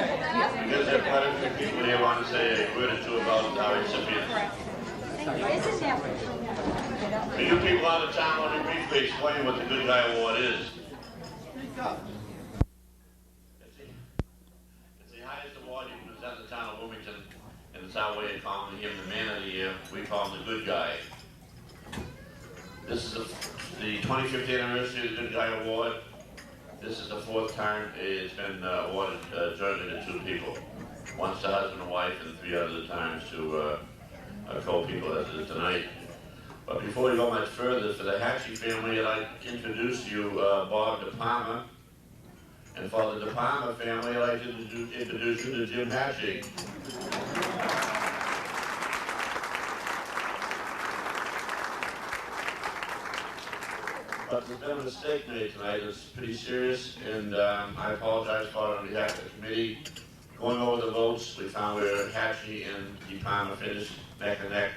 Because there are quite a few people here want to say a word or two about our recipients. For you people out of town, let me briefly explain what the Good Guy Award is. It's the highest award you can present the town of Wilmington, and it's our way of calling him the Man of the Year. We call him the Good Guy. This is the 25th anniversary of the Good Guy Award. This is the 4th time it's been awarded jointly to 2 people. Once to husband and wife, and 3 other times to co-people as it is tonight. But before we go much further, for the Hatchey family, I'd like to introduce you Bob DiPalma. And for the DiPalma family, I'd like to introduce you to Jim Hatchey. But there's been a mistake made tonight. It's pretty serious, and I apologize for it on behalf of the committee. Going over the votes, we found where Hatchey and DiPalma finished neck and neck.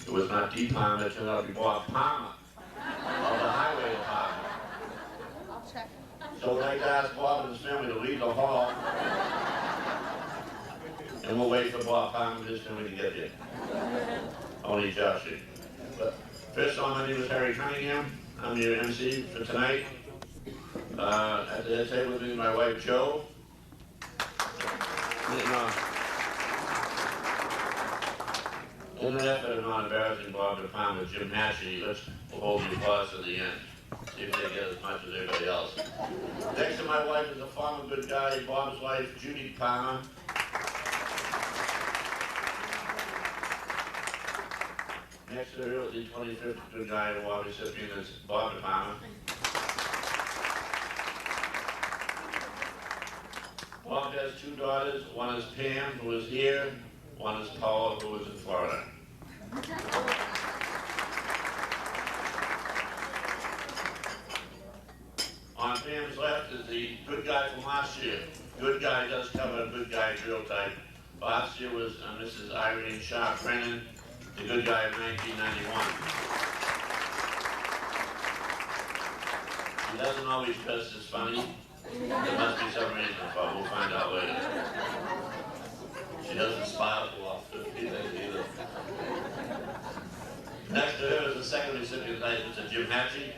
It was not DiPalma, it turned out to be Bob Palmer of the highway department. I'll check. So we'd like to ask Bob and his family to leave the hall, and we'll wait for Bob Palmer and his family to get here. Only Joshie. But first on, my name is Harry Cunningham. I'm your emcee for tonight. At the head table with me, my wife Jo. In an effort of not embarrassing Bob DiPalma, Jim Hatchey, let's hold the applause to the end. See if they get as much as everybody else. Next to my wife is a former good guy, Bob's wife, Judy DiPalma. Next to her, the 25th Good Guy Award recipient is Bob DiPalma. Bob has 2 daughters. One is Pam, who is here. One is Paula, who is in Florida. On Pam's left is the good guy from last year. Good guy does cover a good guy drill type. Last year was Mrs. Irene Sharp Brennan, the good guy of 1991. He doesn't always dress as funny. There must be some reason for it. We'll find out later. She doesn't smile too often either. Next to her is the second recipient tonight, Mr. Jim Hatchey.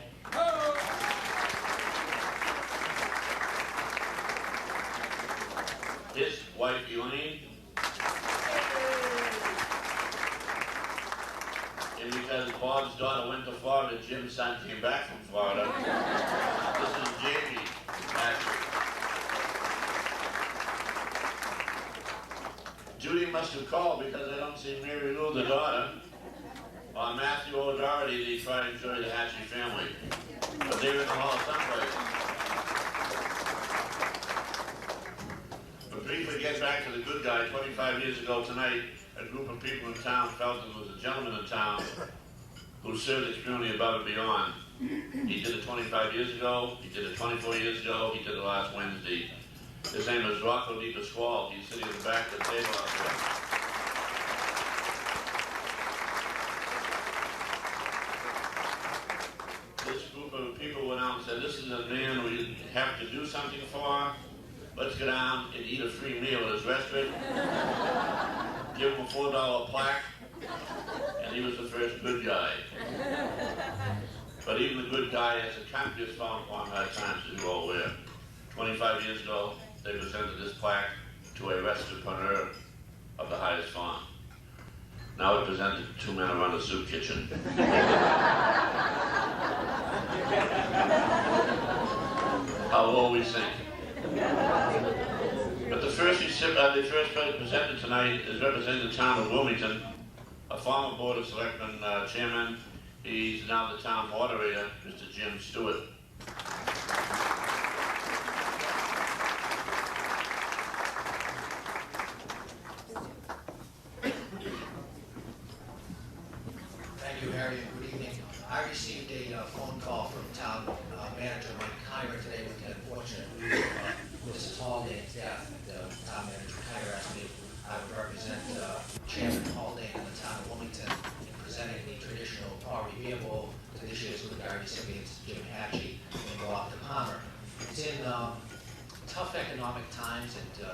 His wife, Elaine. And because Bob's daughter went to Florida, Jim's son came back from Florida. This is Jamie Hatchey. Judy must have called because I don't see Mary Lou, the daughter, or Matthew O'Doherty. They try to enjoy the Hatchey family. But they were in the hall someplace. But briefly get back to the good guy. 25 years ago tonight, a group of people in town felt there was a gentleman in town who served his community above and beyond. He did it 25 years ago, he did it 24 years ago, he did it last Wednesday. His name is Rocco DiPasquale. He's sitting in the back of the table out there. This group of people went out and said, this is a man we have to do something for. Let's go down and eat a free meal at his restaurant. Give him a $4 plaque. And he was the first good guy. But even the good guy has a country that's fallen upon hard times, as you all aware. 25 years ago, they presented this plaque to a restaurateur of the highest form. Now it presented to 2 men who run a soup kitchen. How low we sink. But the first person presented tonight is representing the town of Wilmington, a former Board of Selectmen chairman. He's now the town moderator, Mr. Jim Stewart. Thank you, Harry, and good evening. I received a phone call from town manager Mike Keimer today with the unfortunate news of Mrs. Haldane's death. Town manager Keimer asked me if I would represent Chairman Haldane in the town of Wilmington in presenting the traditional poverty vehicle to this year's Good Guy recipients Jim Hatchey and Bob DiPalma. It's in tough economic times and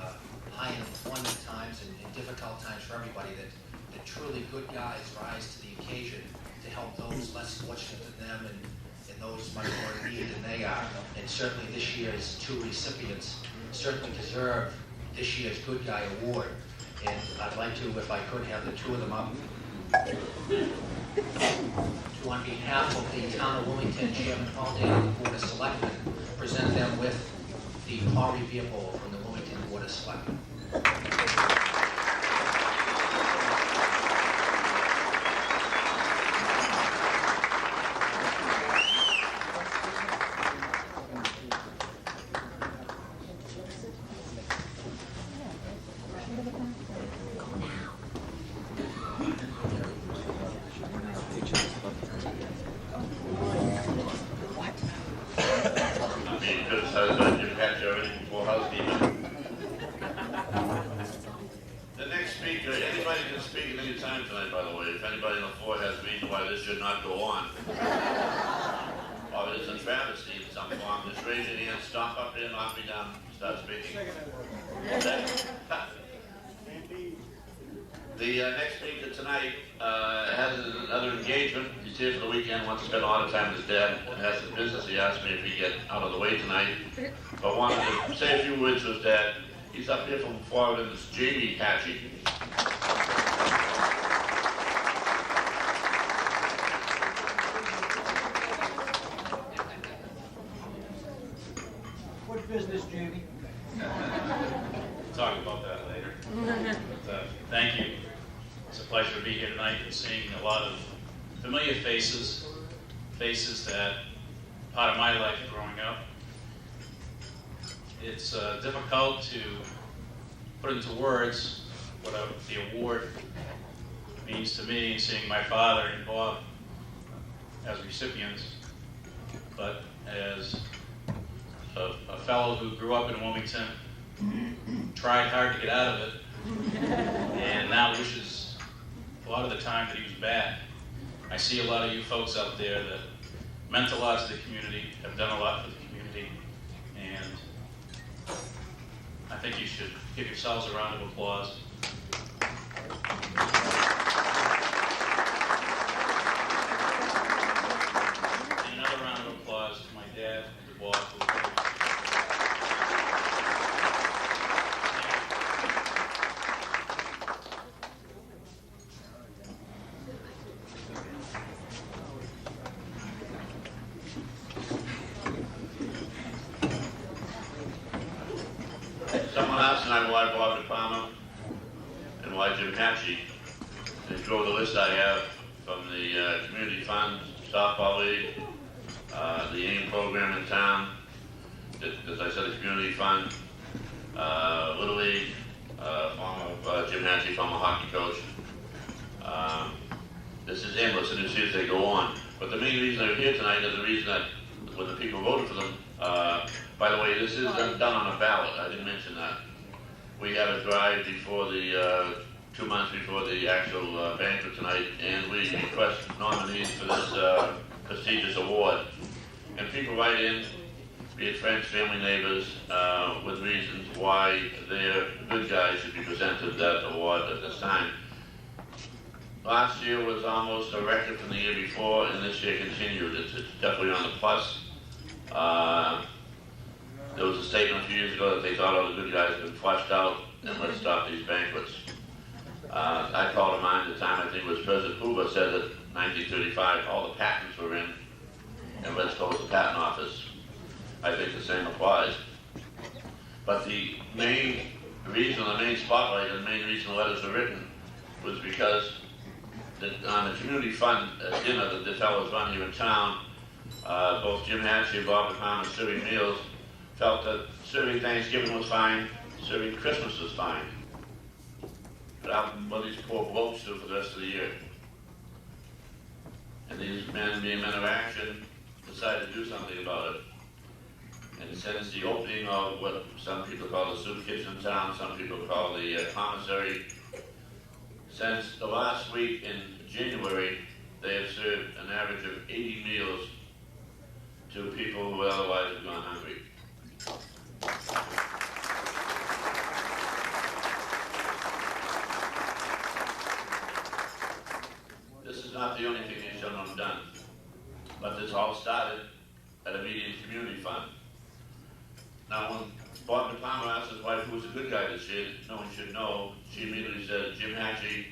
high unemployment times and difficult times for everybody that truly good guys rise to the occasion to help those less fortunate than them and those much more needed than they are. And certainly this year's two recipients certainly deserve this year's Good Guy Award. And I'd like to, if I could, have the two of them up. To, on behalf of the Town of Wilmington Chairman Paul Day and the Board of Selectmen, present them with the Paul Revere Bowl from the Wilmington Board of Selectmen. The next speaker, anybody can speak at any time tonight, by the way. If anybody on the floor has a reason why this should not go on, or it is a travesty in some form, just raise your hand, stomp up there, knock me down, start speaking. The next speaker tonight has another engagement. He's here for the weekend, wants to spend a lot of time with his dad, and has some business. He asked me if he'd get out of the way tonight, but wanted to say a few words to his dad. He's up here from Florida, and it's Jamie Hatchey. What business, Jamie? We'll talk about that later. But, thank you. It's a pleasure to be here tonight and seeing a lot of familiar faces, faces that part of my life growing up. It's difficult to put into words what the award means to me, seeing my father and Bob as recipients, but as a fellow who grew up in Wilmington, tried hard to get out of it, and now wishes a lot of the time that he was back. I see a lot of you folks out there that meant a lot to the community, have done a lot for the community, and I think you should give yourselves a round of applause. And another round of applause to my dad and to Bob. Someone asked tonight why Bob DiPalma and why Jim Hatchey. They drove the list I have from the Community Fund, Softball League, the AIM program in town, as I said, the Community Fund, Little League, former Jim Hatchey, former hockey coach. This is endless, and you see as they go on. But the main reason they're here tonight is the reason that when the people voted for them, by the way, this is done on a ballot. I didn't mention that. We had a drive before the 2 months before the actual banquet tonight, and we request nominees for this prestigious award. And people write in, be it friends, family, neighbors, with reasons why their good guys should be presented that award at this time. Last year was almost a record from the year before, and this year continued. It's definitely on the plus. There was a statement a few years ago that they thought all the good guys had been flushed out, and let's stop these banquets. I called to mind the time, I think it was President Hoover said that 1935 all the patents were in, and let's close the patent office. I think the same applies. But the main reason, the main spotlight, and the main reason the letters were written was because on the community fund dinner that the fellows run here in town, both Jim Hatchey and Bob DiPalma serving meals felt that serving Thanksgiving was fine, serving Christmas was fine. But what these poor blokes do for the rest of the year. And these men, being men of action, decided to do something about it. And since the opening of what some people call the soup kitchen in town, some people call the commissary, since the last week in January, they have served an average of 80 meals to people who would otherwise have gone hungry. fund. Now, when Bob DiPalma asked his wife who was a good guy this year, no one should know, she immediately said Jim Hatchey,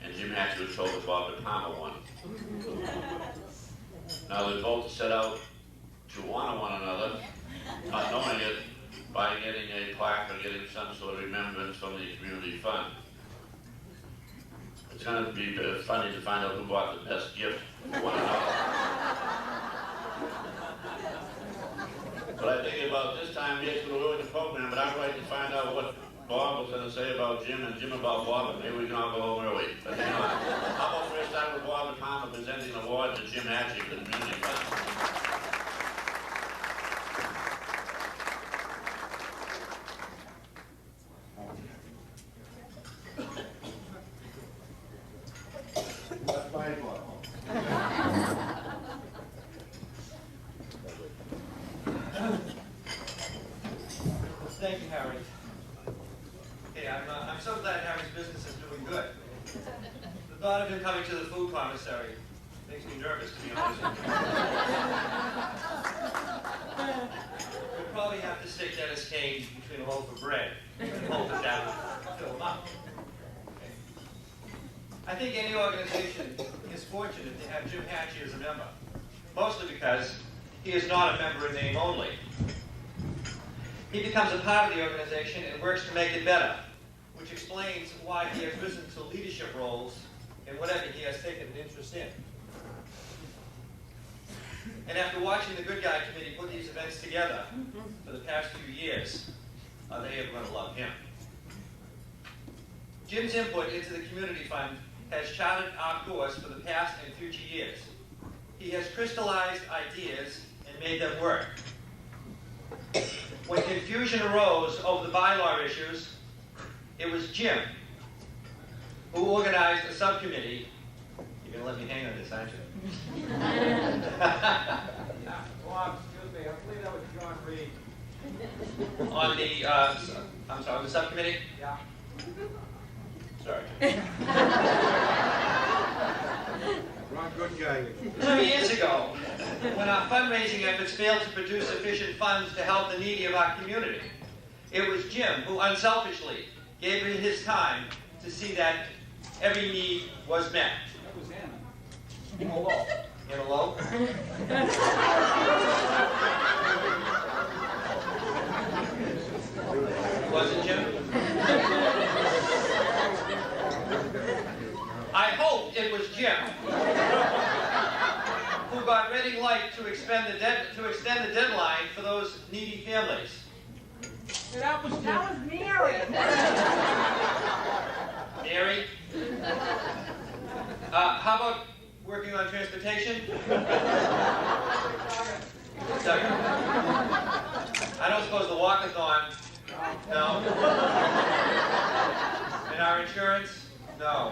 and Jim Hatchey was told that Bob DiPalma won. Now, they both set out to honor one another, not knowing it, by getting a plaque or getting some sort of remembrance from the community fund. It's going to be funny to find out who bought the best gift to one another. But I think about this time, yes, we'll ruin the program, but I'd like to find out what Bob was going to say about Jim and Jim about Bob, and maybe we can all go home early. But hang on. How about first start with Bob DiPalma presenting an award to Jim Hatchey for the community fund? That's my book. Thank you, Harry. Hey, I'm so glad Harry's business is doing good. The thought of him coming to the food commissary makes me nervous, to be honest with you. We'll probably have to stick Dennis Kane between a loaf of bread and hope that that will fill him up. I think any organization is fortunate to have Jim Hatchey as a member, mostly because he is not a member in name only. He becomes a part of the organization and works to make it better, which explains why he has risen to leadership roles in whatever he has taken an interest in. And after watching the Good Guy Committee put these events together for the past few years, they are going to love him. Jim's input into the community fund has charted our course for the past and future years. He has crystallized ideas and made them work. When confusion arose over the bylaw issues, it was Jim who organized a subcommittee. You're going to let me hang on this, aren't you? Bob, excuse me, I believe that was John Reed. On the, I'm sorry, the subcommittee? Yeah. Sorry. Wrong good guy. 2 years ago, when our fundraising efforts failed to produce sufficient funds to help the needy of our community, it was Jim who unselfishly gave his time to see that every need was met. That was him. In a low. In a low? Was it Jim? I hope it was Jim who got ready light to extend the deadline for those needy families. That was Mary. Mary? How about working on transportation? Second. I don't suppose the walkathon. No. And our insurance? No.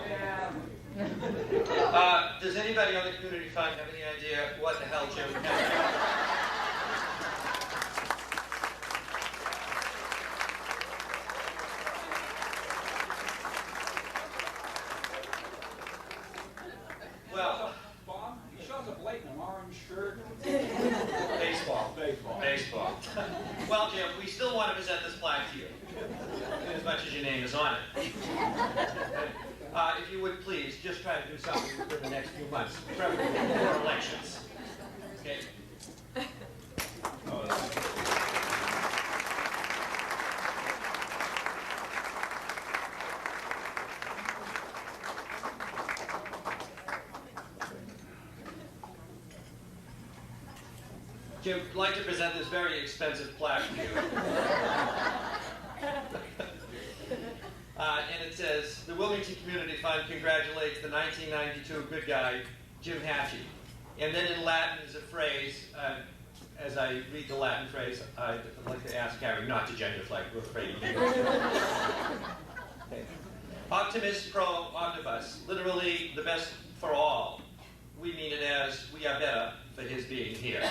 Does anybody on the community fund have any idea what the hell Jim has? Well, Bob, he shows up late in an orange shirt. baseball. Baseball. Well, Jim, we still want to present this plaque to you, as much as your name is on it. If you would please, just try to do something within the next few months, preferably before elections. Okay? Jim, I'd like to present this very expensive plaque to you. And it says, the Wilmington Community Fund congratulates the 1992 good guy, Jim Hatchey. And then in Latin is a phrase, as I read the Latin phrase, I'd like to ask Harry not to genuflect, we're afraid of you. Okay. Optimus pro omnibus, literally the best for all. We mean it as, we are better for his being here.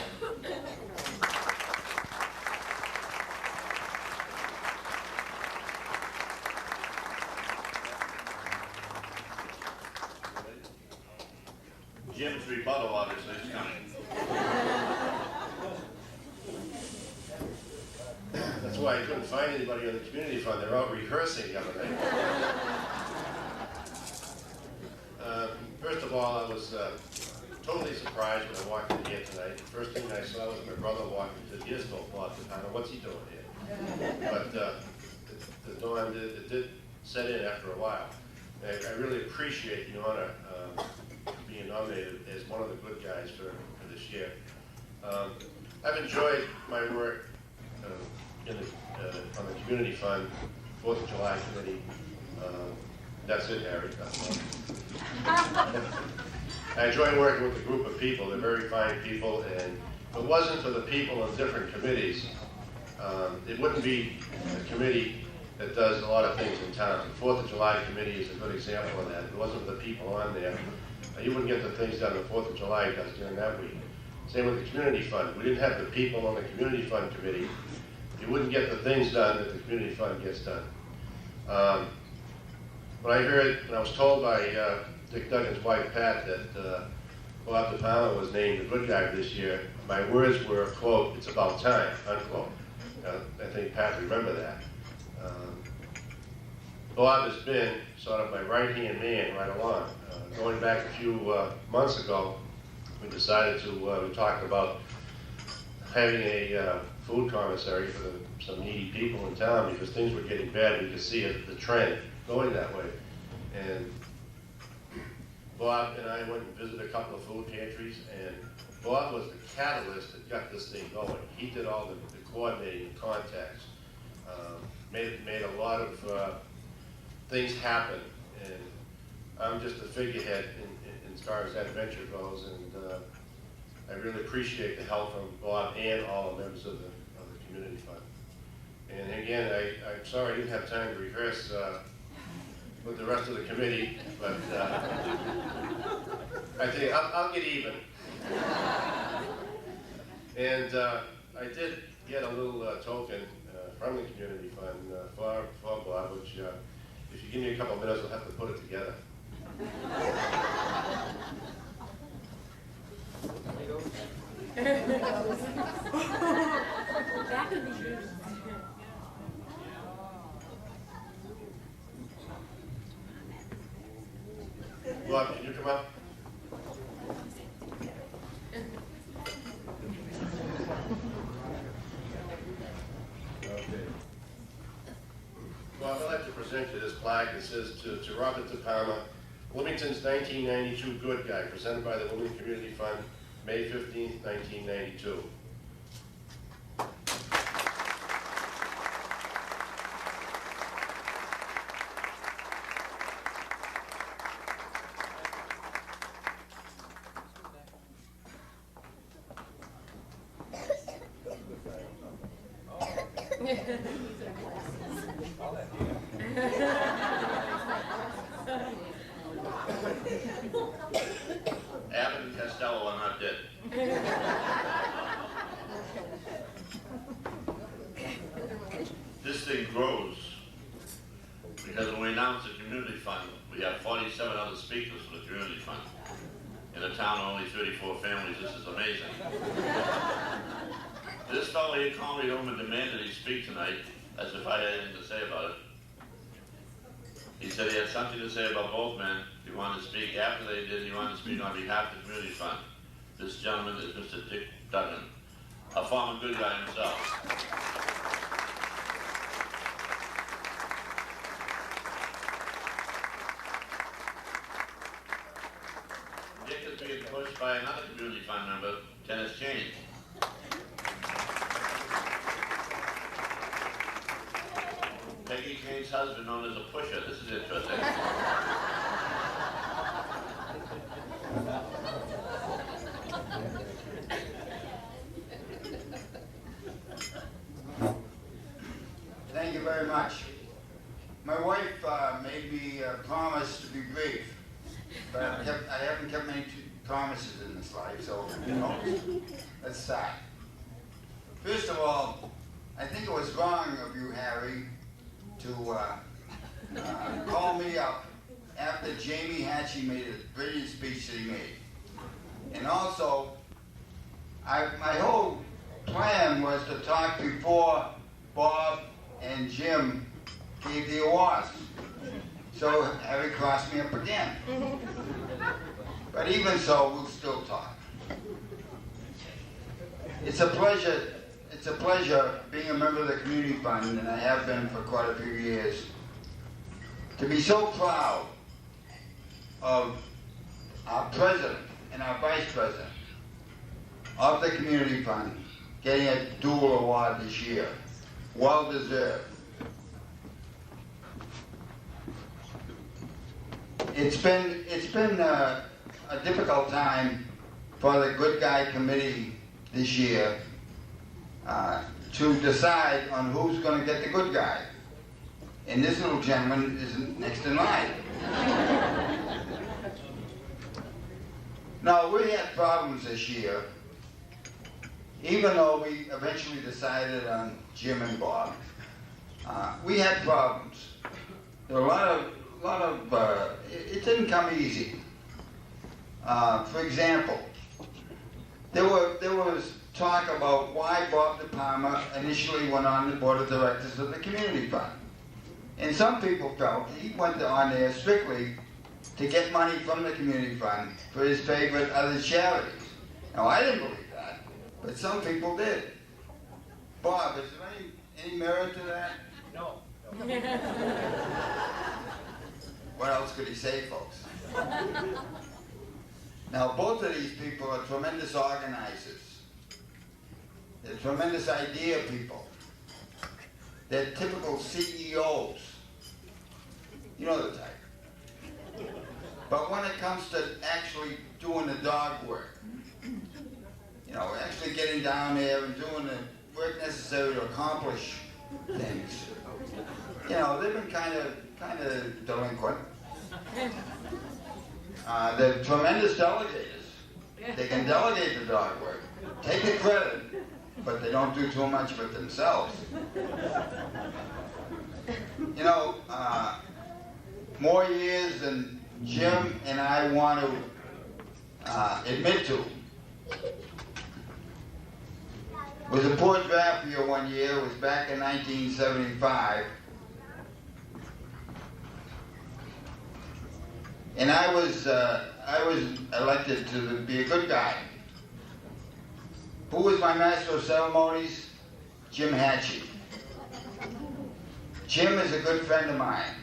Jim's rebuttal obviously is coming. Boy, I couldn't find anybody on the community fund. They're out rehearsing the other night. First of all, I was totally surprised when I walked in here tonight. The first thing I saw was my brother walking to the Isbell Plot. I don't know what's he doing here. But the dawn did set in after a while. I really appreciate the honor being nominated as one of the good guys for this year. I've enjoyed my work on the community fund, 4th of July committee. That's it, Harry. I enjoy working with a group of people. They're very fine people, and if it wasn't for the people on different committees, it wouldn't be a committee that does a lot of things in town. The 4th of July committee is a good example of that. If it wasn't for the people on there, you wouldn't get the things done the 4th of July does during that week. Same with the community fund. We didn't have the people on the community fund committee. You wouldn't get the things done that the community fund gets done. When I was told by Dick Duggan's wife, Pat, that Bob DiPalma was named the good guy this year, my words were, quote, "It's about time," unquote. I think Pat remember that. Bob has been sort of my right-hand man right along. Going back a few months ago, we decided to, we talked about having a food commissary for some needy people in town because things were getting bad. We could see the trend going that way. And Bob and I went and visited a couple of food pantries, and Bob was the catalyst that got this thing going. He did all the coordinating and contacts, made a lot of things happen, and I'm just a figurehead as far as that venture goes, and I really appreciate the help from Bob and all the members of the community fund. And again, I'm sorry I didn't have time to rehearse with the rest of the committee, but I think I'll get even. And I did get a little token from the community fund for Bob, which if you give me a couple of minutes, I'll have to put it together. Bob, can you come up? Okay. Bob, I'd like to present you this plaque that says to Robert DiPalma, Wilmington's 1992 Good Guy, presented by the Wilmington Community Fund, May 15th, 1992. Abbott and Costello are not dead. This thing grows because when we announced the community fund, we have 47 other speakers for the community fund. In a town of only 34 families, this is amazing. This fellow here called me home and demanded he speak tonight, as if I had anything to say about it. He said he had something to say about both men. He wanted to speak after they did. He wanted to speak on behalf of the community fund. This gentleman is Mr. Dick Duggan, a former good guy himself. Dick is being pushed by another community fund member, Kenneth Cheney. Peggy Kane's husband, known as a pusher. This is interesting. Thank you very much. My wife made me promise to be brief, but I haven't kept many promises in this life, so, you know, let's start. First of all, I think it was wrong of you, Harry, to call me up after Jamie Hatchey made a brilliant speech that he made. And also, my whole plan was to talk before Bob and Jim gave the awards. So Harry crossed me up again. But even so, we'll still talk. It's a pleasure being a member of the Community Fund, and I have been for quite a few years, to be so proud of our president and our vice president of the Community Fund getting a dual award this year. Well deserved. It's been a difficult time for the Good Guy Committee this year to decide on who's going to get the good guy. And this little gentleman is next in line. Now, we had problems this year, even though we eventually decided on Jim and Bob. We had problems. There were a lot of it didn't come easy. For example, there was talk about why Bob DiPalma initially went on the board of directors of the Community Fund. And some people felt he went on there strictly to get money from the Community Fund for his favorite other charities. Now, I didn't believe that, but some people did. Bob, is there any merit to that? No. What else could he say, folks? Now, both of these people are tremendous organizers. They're tremendous idea people. They're typical CEOs. You know the type. But when it comes to actually doing the dog work, you know, actually getting down there and doing the work necessary to accomplish things, you know, they've been kind of delinquent. They're tremendous delegators. They can delegate the dog work, take the credit, but they don't do too much of it themselves. You know, more years than Jim and I want to admit to. It was a poor draft year one year. It was back in 1975. And I was elected to be a good guy. Who was my master of ceremonies? Jim Hatchey. Jim is a good friend of mine,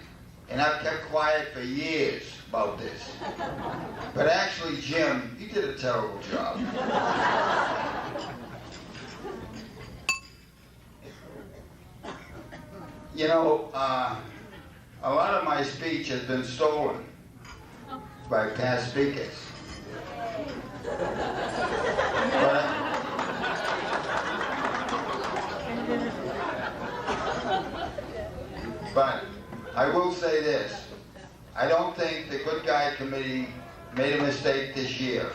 and I've kept quiet for years about this. But actually, Jim, you did a terrible job. You know, a lot of my speech has been stolen by past speakers. But I will say this. I don't think the Good Guy Committee made a mistake this year.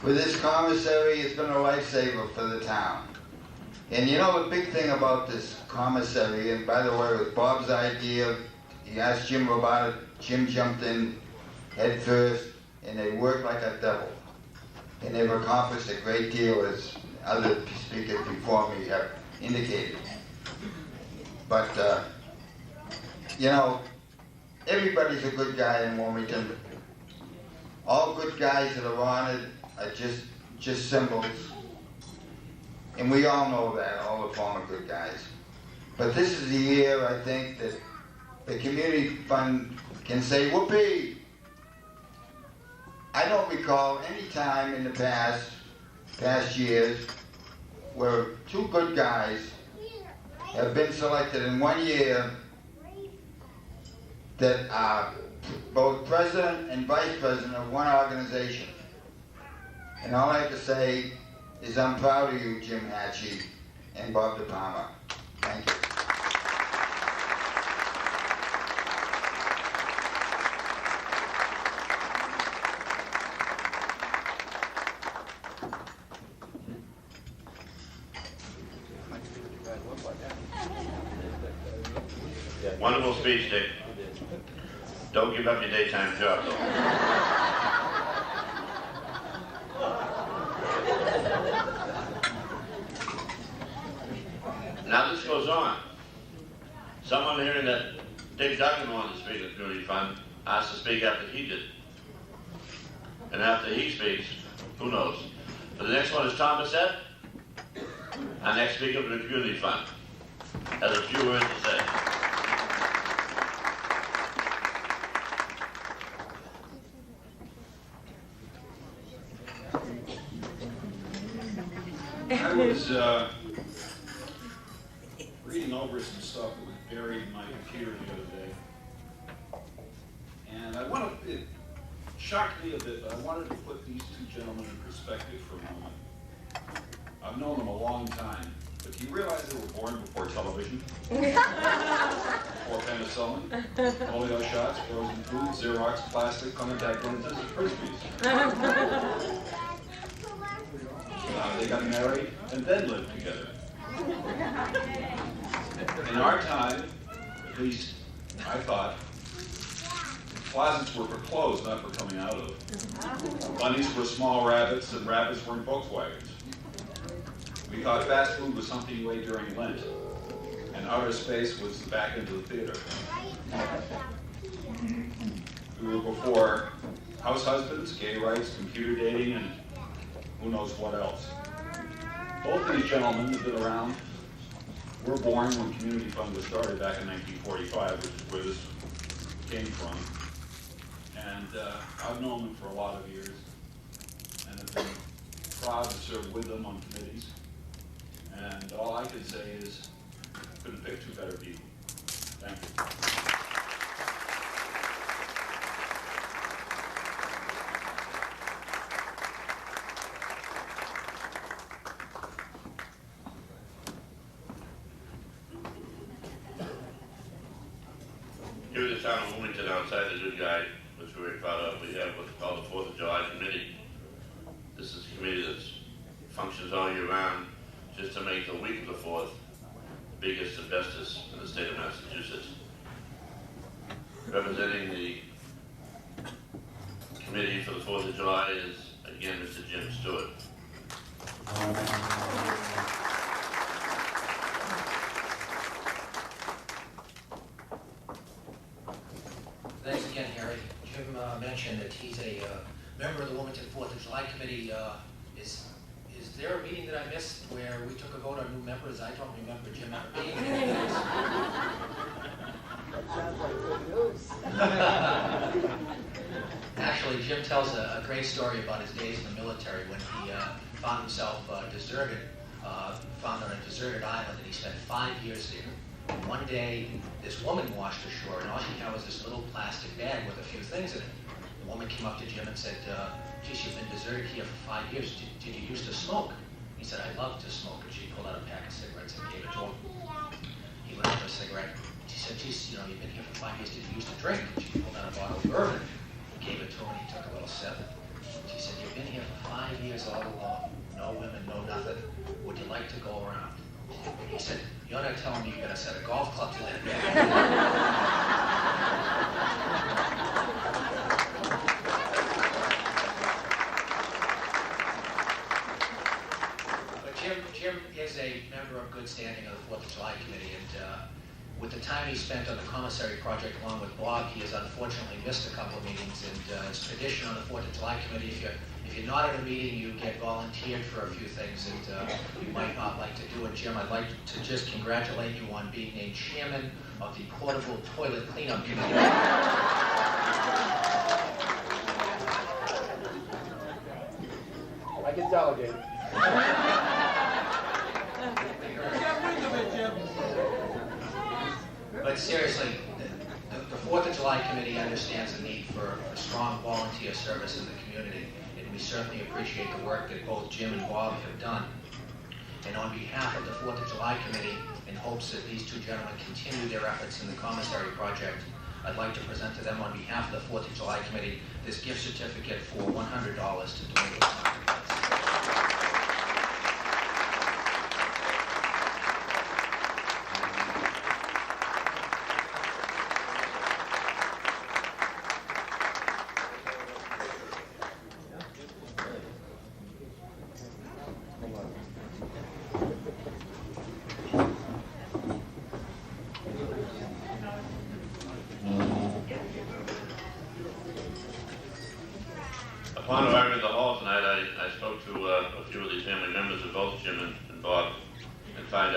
With this commissary, it's been a lifesaver for the town. And you know the big thing about this commissary, and by the way, it was Bob's idea. He asked Jim about it. Jim jumped in head first, and they worked like a devil. And they've accomplished a great deal, as other speakers before me have indicated. But, you know, everybody's a good guy in Wilmington. All good guys that are honored are just symbols. And we all know that, all the former good guys. But this is the year, I think, that the Community Fund can say, whoopee! I don't recall any time in the past years where two good guys have been selected in 1 year that are both president and vice president of one organization. And all I have to say is I'm proud of you, Jim Hatchey and Bob DiPalma. Thank you. Wonderful speech, Dick. Don't give up your daytime job, though. Now this goes on. Someone hearing that Dick Duggan wanted to speak at the community fund asked to speak after he did. And after he speaks, who knows? But the next one is Tom Bissett, our next speaker for the community fund. Has a few words to say. I was reading over some stuff that was buried in my computer the other day. And it shocked me a bit, but I wanted to put these two gentlemen in perspective for a moment. I've known them a long time, but do you realize they were born before television? Before penicillin, polio shots, frozen food, Xerox, plastic, contact lenses, and frisbees. They got married and then lived together. In our time, at least I thought, closets were for clothes, not for coming out of. Bunnies were small rabbits and rabbits were in Volkswagens. We thought fast food was something you ate during Lent, and outer space was the back end of the theater. We were before house husbands, gay rights, computer dating, and who knows what else. Both these gentlemen have been around, were born when Community Fund was started back in 1945, which is where this came from. And I've known them for a lot of years, and have been proud to serve with them on committees. And all I can say is, couldn't pick two better people. Thank you. Here in the town of Wilmington, outside the good guy, which we're very proud of, we have what's called the 4th of July Committee. This is a committee that functions all year round just to make the week of the 4th the biggest and bestest in the state of Massachusetts. Representing the committee for the 4th of July is, again, Mr. Jim Stewart. Thanks again, Harry. Jim mentioned that he's a member of the Wilmington 4th of July Committee. Is there a meeting that I missed where we took a vote on new members? I don't remember Jim ever being in any of those. That sounds like good news. Actually, Jim tells a great story about his days in the military when he found himself deserted, found on a deserted island, and he spent 5 years there. And one day, this woman washed ashore, and all she had was this little plastic bag with a few things in it. The woman came up to Jim and said, geez, you've been deserted here for 5 years. Did you used to smoke? He said, I love to smoke. And she pulled out a pack of cigarettes and gave it to him. He lit up a cigarette. She said, geez, you know, you've been here for 5 years. Did you used to drink? And she pulled out a bottle of bourbon. Gave it to him, and he took a little sip. She said, you've been here for 5 years all alone. No women, no nothing. Would you like to go around? He said, you're not telling me you're going to set a golf club to that bag. But Jim is a member of good standing of the 4th of July Committee, and with the time he spent on the commissary project along with Bob, he has unfortunately missed a couple of meetings, and it's tradition on the 4th of July Committee, if you're not at a meeting, you get volunteered for a few things that you might not like to do. And Jim, I'd like to just congratulate you on being named chairman of the Portable Toilet Cleanup Committee. I can delegate. But seriously, the 4th of July Committee understands the need for a strong volunteer service in the community, and we certainly appreciate the work that both Jim and Bob have done. And on behalf of the 4th of July Committee, in hopes that these two gentlemen continue their efforts in the commissary project, I'd like to present to them on behalf of the 4th of July Committee this gift certificate for $100 to donate to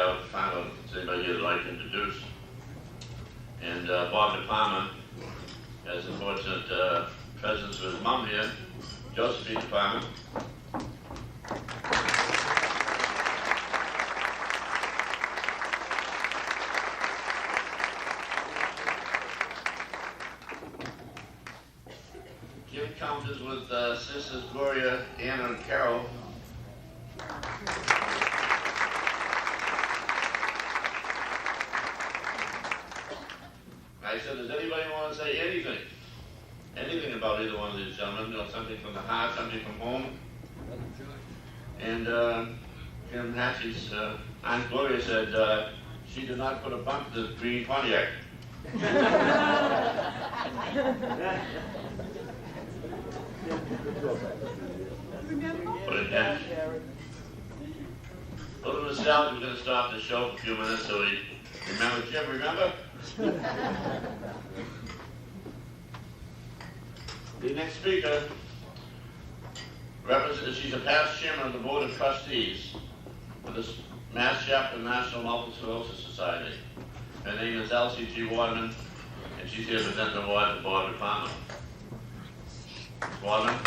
out to find out if anybody here would like to introduce. And Bob DiPalma has the fortunate presence of his mom here, Josephine DiPalma. Jim counters with sisters Gloria, Anna, and Carol. I said, does anybody want to say anything? Anything about either one of these gentlemen? You know, something from the heart, something from home? And Jim Hatchey's Aunt Gloria said she did not put a bump to the green Pontiac. But it did. A little nostalgia, we're going to stop the show for a few minutes so we remember Jim, remember? The next speaker, she's a past chairman of the Board of Trustees for the Mass Chapter National Multiple Sclerosis Society. Her name is Elsie G. Waterman, and she's here to present the award to Bob DiPalma. Ms. Waterman.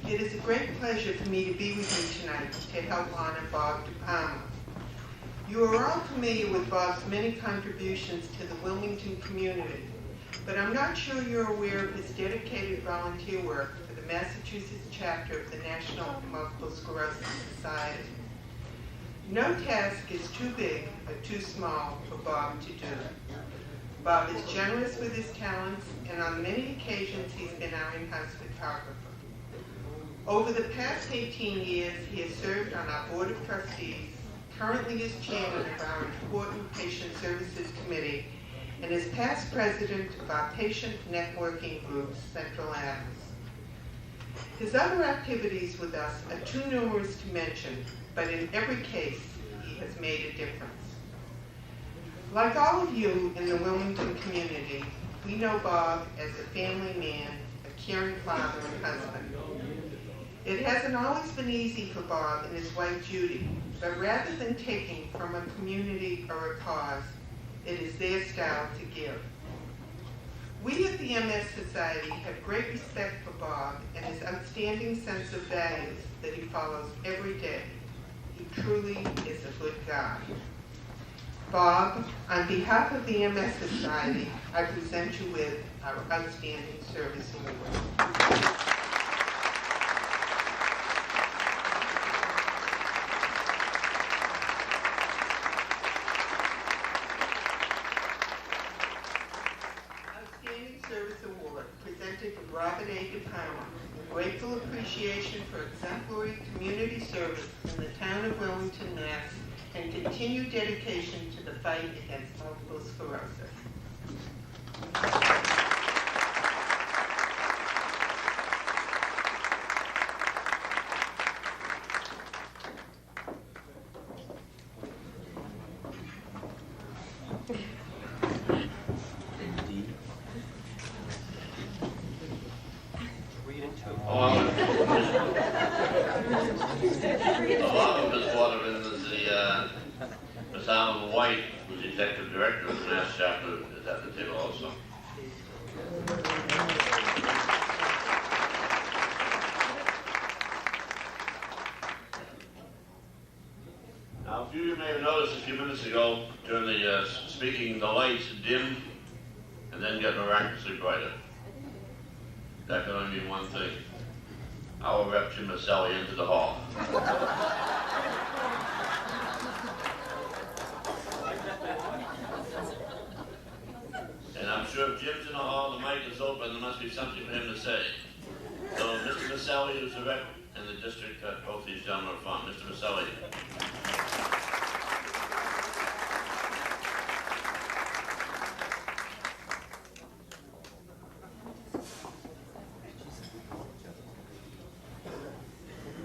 It is a great pleasure for me to be with you tonight to help honor Bob DiPalma. You are all familiar with Bob's many contributions to the Wilmington community, but I'm not sure you're aware of his dedicated volunteer work for the Massachusetts chapter of the National Multiple Sclerosis Society. No task is too big or too small for Bob to do. Bob is generous with his talents, and on many occasions he's been our in-house photographer. Over the past 18 years, he has served on our Board of Trustees, currently is chairman of our important Patient Services Committee, and is past president of our patient networking group, Central Adams. His other activities with us are too numerous to mention, but in every case, he has made a difference. Like all of you in the Wilmington community, we know Bob as a family man, a caring father and husband. It hasn't always been easy for Bob and his wife Judy, but rather than taking from a community or a cause, it is their style to give. We at the MS Society have great respect for Bob and his outstanding sense of values that he follows every day. He truly is a good guy. Bob, on behalf of the MS Society, I present you with our Outstanding Service Award. Robert A. DiPalma, in grateful appreciation for exemplary community service in the town of Wilmington, Mass, and continued dedication to the fight against multiple sclerosis. Speaking, the lights dimmed and then got miraculously brighter. That could only mean one thing. Our rep Jim Maselli into the hall. And I'm sure if Jim's in the hall, the mic is open, there must be something for him to say. So Mr. Maselli, who's the rep in the district that both these gentlemen are from. Mr. Maselli.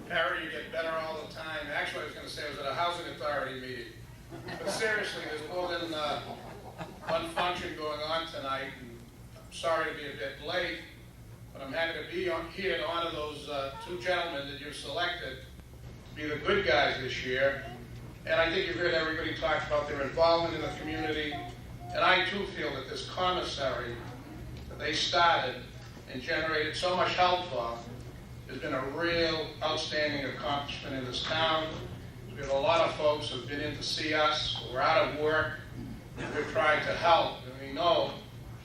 Harry, you get better all the time. to say I was at a housing authority meeting. But seriously, there's more than one function going on tonight. And I'm sorry to be a bit late, but I'm happy to be here to honor those two gentlemen that you've selected to be the good guys this year. And I think you've heard everybody talk about their involvement in the community. And I too feel that this commissary that they started and generated so much help for has been a real outstanding accomplishment in this town. We have a lot of folks who've been in to see us, who are out of work, we're trying to help, and we know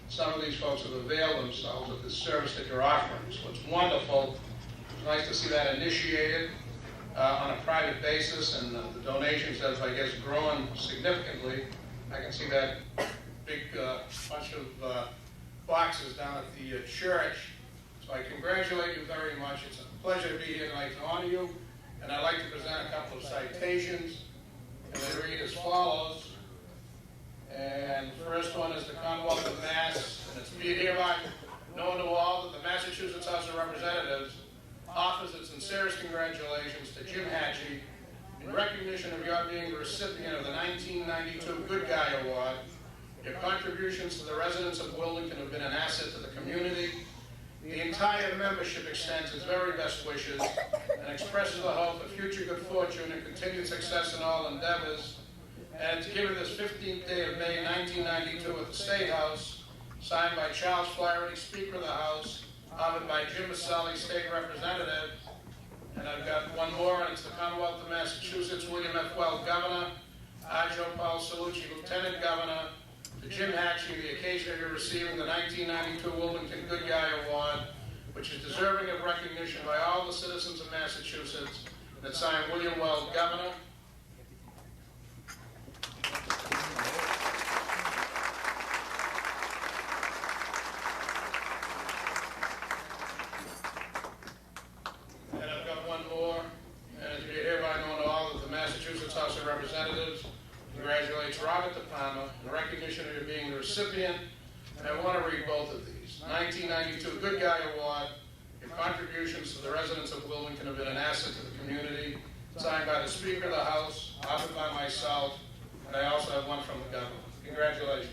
some of these folks have availed themselves of this service that you're offering. So it's wonderful. It's nice to see that initiated on a private basis, and the donations have, I guess, grown significantly. I can see that big bunch of boxes down at the church. So I congratulate you very much. It's a pleasure to be here tonight to honor you. And I'd like to present a couple of citations. And they read as follows. And the first one is the Commonwealth of Mass. And it's be it hereby known to all that the Massachusetts House of Representatives offers its sincerest congratulations to Jim Hatchey in recognition of your being the recipient of the 1992 Good Guy Award. Your contributions to the residents of Wilmington have been an asset to the community. The entire membership extends its very best wishes and expresses the hope of future good fortune and continued success in all endeavors. And given this 15th day of May 1992 at the State House, signed by Charles Flaherty, Speaker of the House, honored by Jim Maselli, State Representative. And I've got one more, and it's the Commonwealth of Massachusetts, William F. Weld, Governor, Joe Paul Salucci, Lieutenant Governor, to Jim Hatchey, the occasion of your receiving the 1992 Wilmington Good Guy Award, which is deserving of recognition by all the citizens of Massachusetts, that signed William Weld, Governor. And I've got one more, and as you hereby known to all that the Massachusetts House of Representatives congratulates Robert DiPalma in recognition of your being the recipient, and I want to read both of these. 1992 Good Guy Award. Your contributions to the residents of Wilmington have been an asset to the community. Signed by the Speaker of the House, offered by myself, and I also have one from the Governor. Congratulations.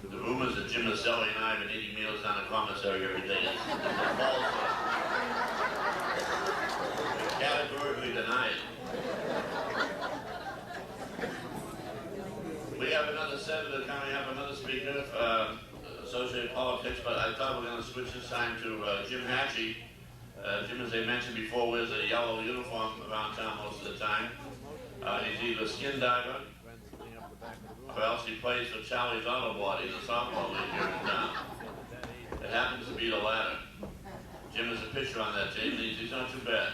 The rumors that Jim Maselli and I have been eating meals down at commissary every day is false. Categorically denied. We have another senator coming up, another speaker, associated politics, but I thought we were going to switch this time to Jim Hatchey. Jim, as I mentioned before, wears a yellow uniform around town most of the time. He's either a skin diver, or else he plays for Charlie's Auto Body, the softball league here in town. It happens to be the latter. Jim is a pitcher on that team, and he's not too bad.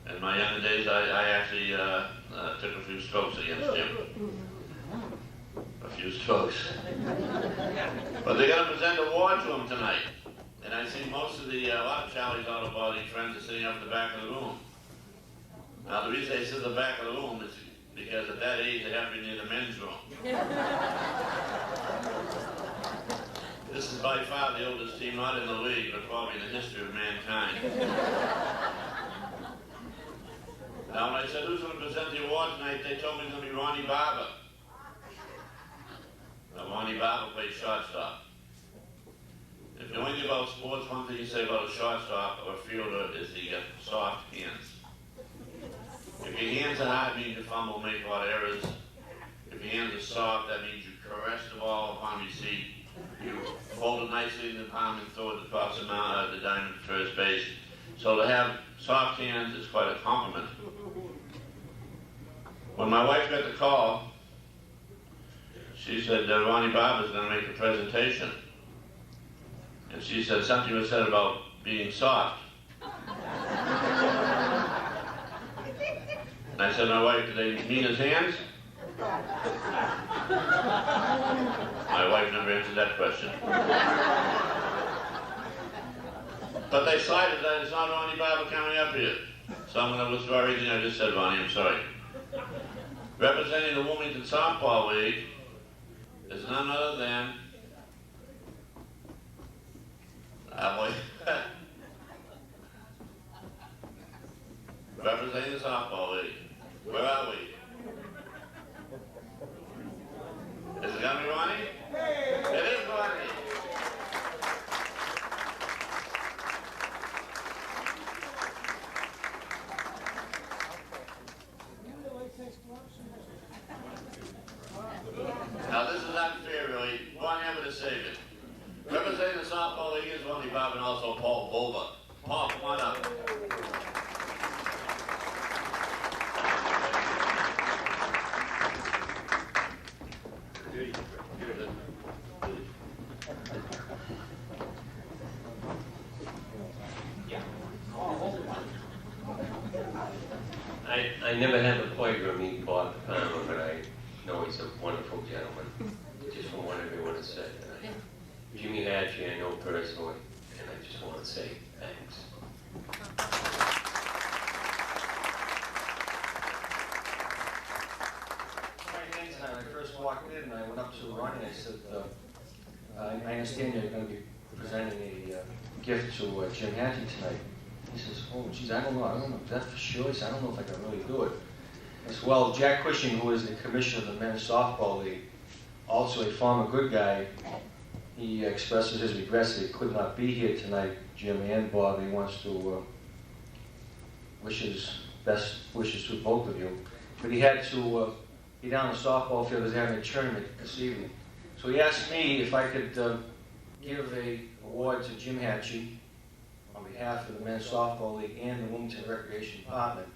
In my younger days, I actually took a few strokes against Jim. A few strokes. But they're going to present an award to him tonight. And I see most of a lot of Charlie's Auto Body friends are sitting up in the back of the room. Now, the reason they sit in the back of the room is because at that age, they have to be near the men's room. This is by far the oldest team, not in the league, but probably in the history of mankind. Now, when I said who's going to present the award tonight, they told me it's going to be Ronnie Barber. Now, Ronnie Barber plays shortstop. If you know anything about sports, one thing you say about a shortstop or a fielder is he got soft hands. If your hands are hard, it means you fumble, make a lot of errors. If your hands are soft, that means you caress the ball upon receipt. You hold it nicely in the palm and throw it across the diamond to first base. So to have soft hands is quite a compliment. When my wife got the call, she said Ronnie Barber's going to make a presentation. And she said something was said about being soft. And I said to my wife, did they mean his hands? My wife never answered that question. But they cited that it's not Ronnie Barber coming up here. So I'm going to withdraw everything I just said, Ronnie, I'm sorry. Representing the Wilmington Softball League is none other than representing the Softball League. Where are we? Is it gonna be Ronnie? It is Ronnie. Now this is unfair, really. One ever to save it. Representing the Softball League is Ronnie Bob and also Paul Bova. Paul, come on up. I never had the pleasure of meeting Bob DiPalma, but I know he's a wonderful gentleman. Just want everyone to say that. Jimmy Hatchey I know personally, and I just want to say thanks. My hands on, I first walked in and I went up to Ronnie and I said, I understand you're going to be presenting a gift to Jim Hatchey tonight. He says, oh, geez, I don't know, is that for sure? He said, I don't know if I can really do it. I said, well, Jack Cushing, who is the commissioner of the Men's Softball League, also a former good guy, he expresses his regrets that he could not be here tonight, Jim and Bob. He wants to wish his best wishes to both of you. But he had to be down the softball field because they're having a tournament this evening. So he asked me if I could give an award to Jim Hatchey on behalf of the Men's Softball League and the Wilmington Recreation Department.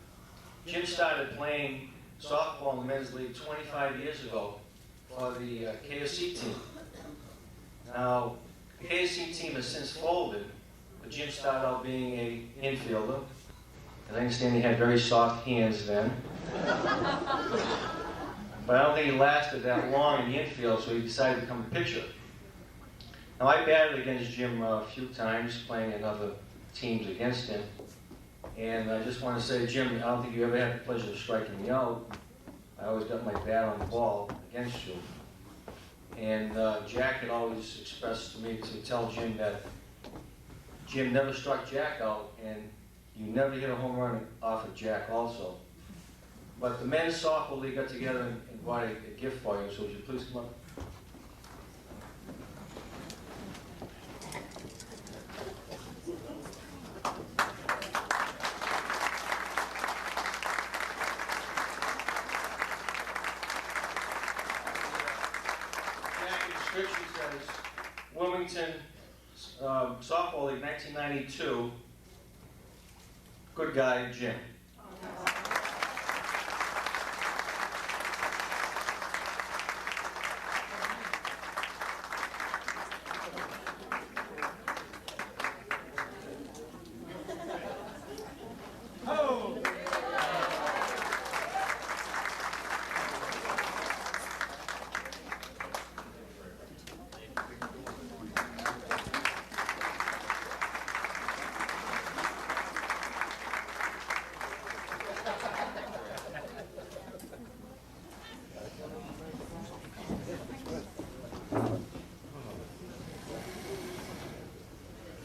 Jim started playing softball in the Men's League 25 years ago for the KSC team. Now, the KSC team has since folded, but Jim started out being an infielder. And I understand he had very soft hands then. But I don't think he lasted that long in the infield, so he decided to become a pitcher. Now, I batted against Jim a few times, playing in other teams against him. And I just want to say, Jim, I don't think you ever had the pleasure of striking me out. I always got my bat on the ball against you. And Jack had always expressed to me to tell Jim that Jim never struck Jack out, and you never hit a home run off of Jack also. But the Men's Softball League got together and brought a gift for you, so would you please come up? Inscription says, Wilmington Softball League 1992, good guy, Jim.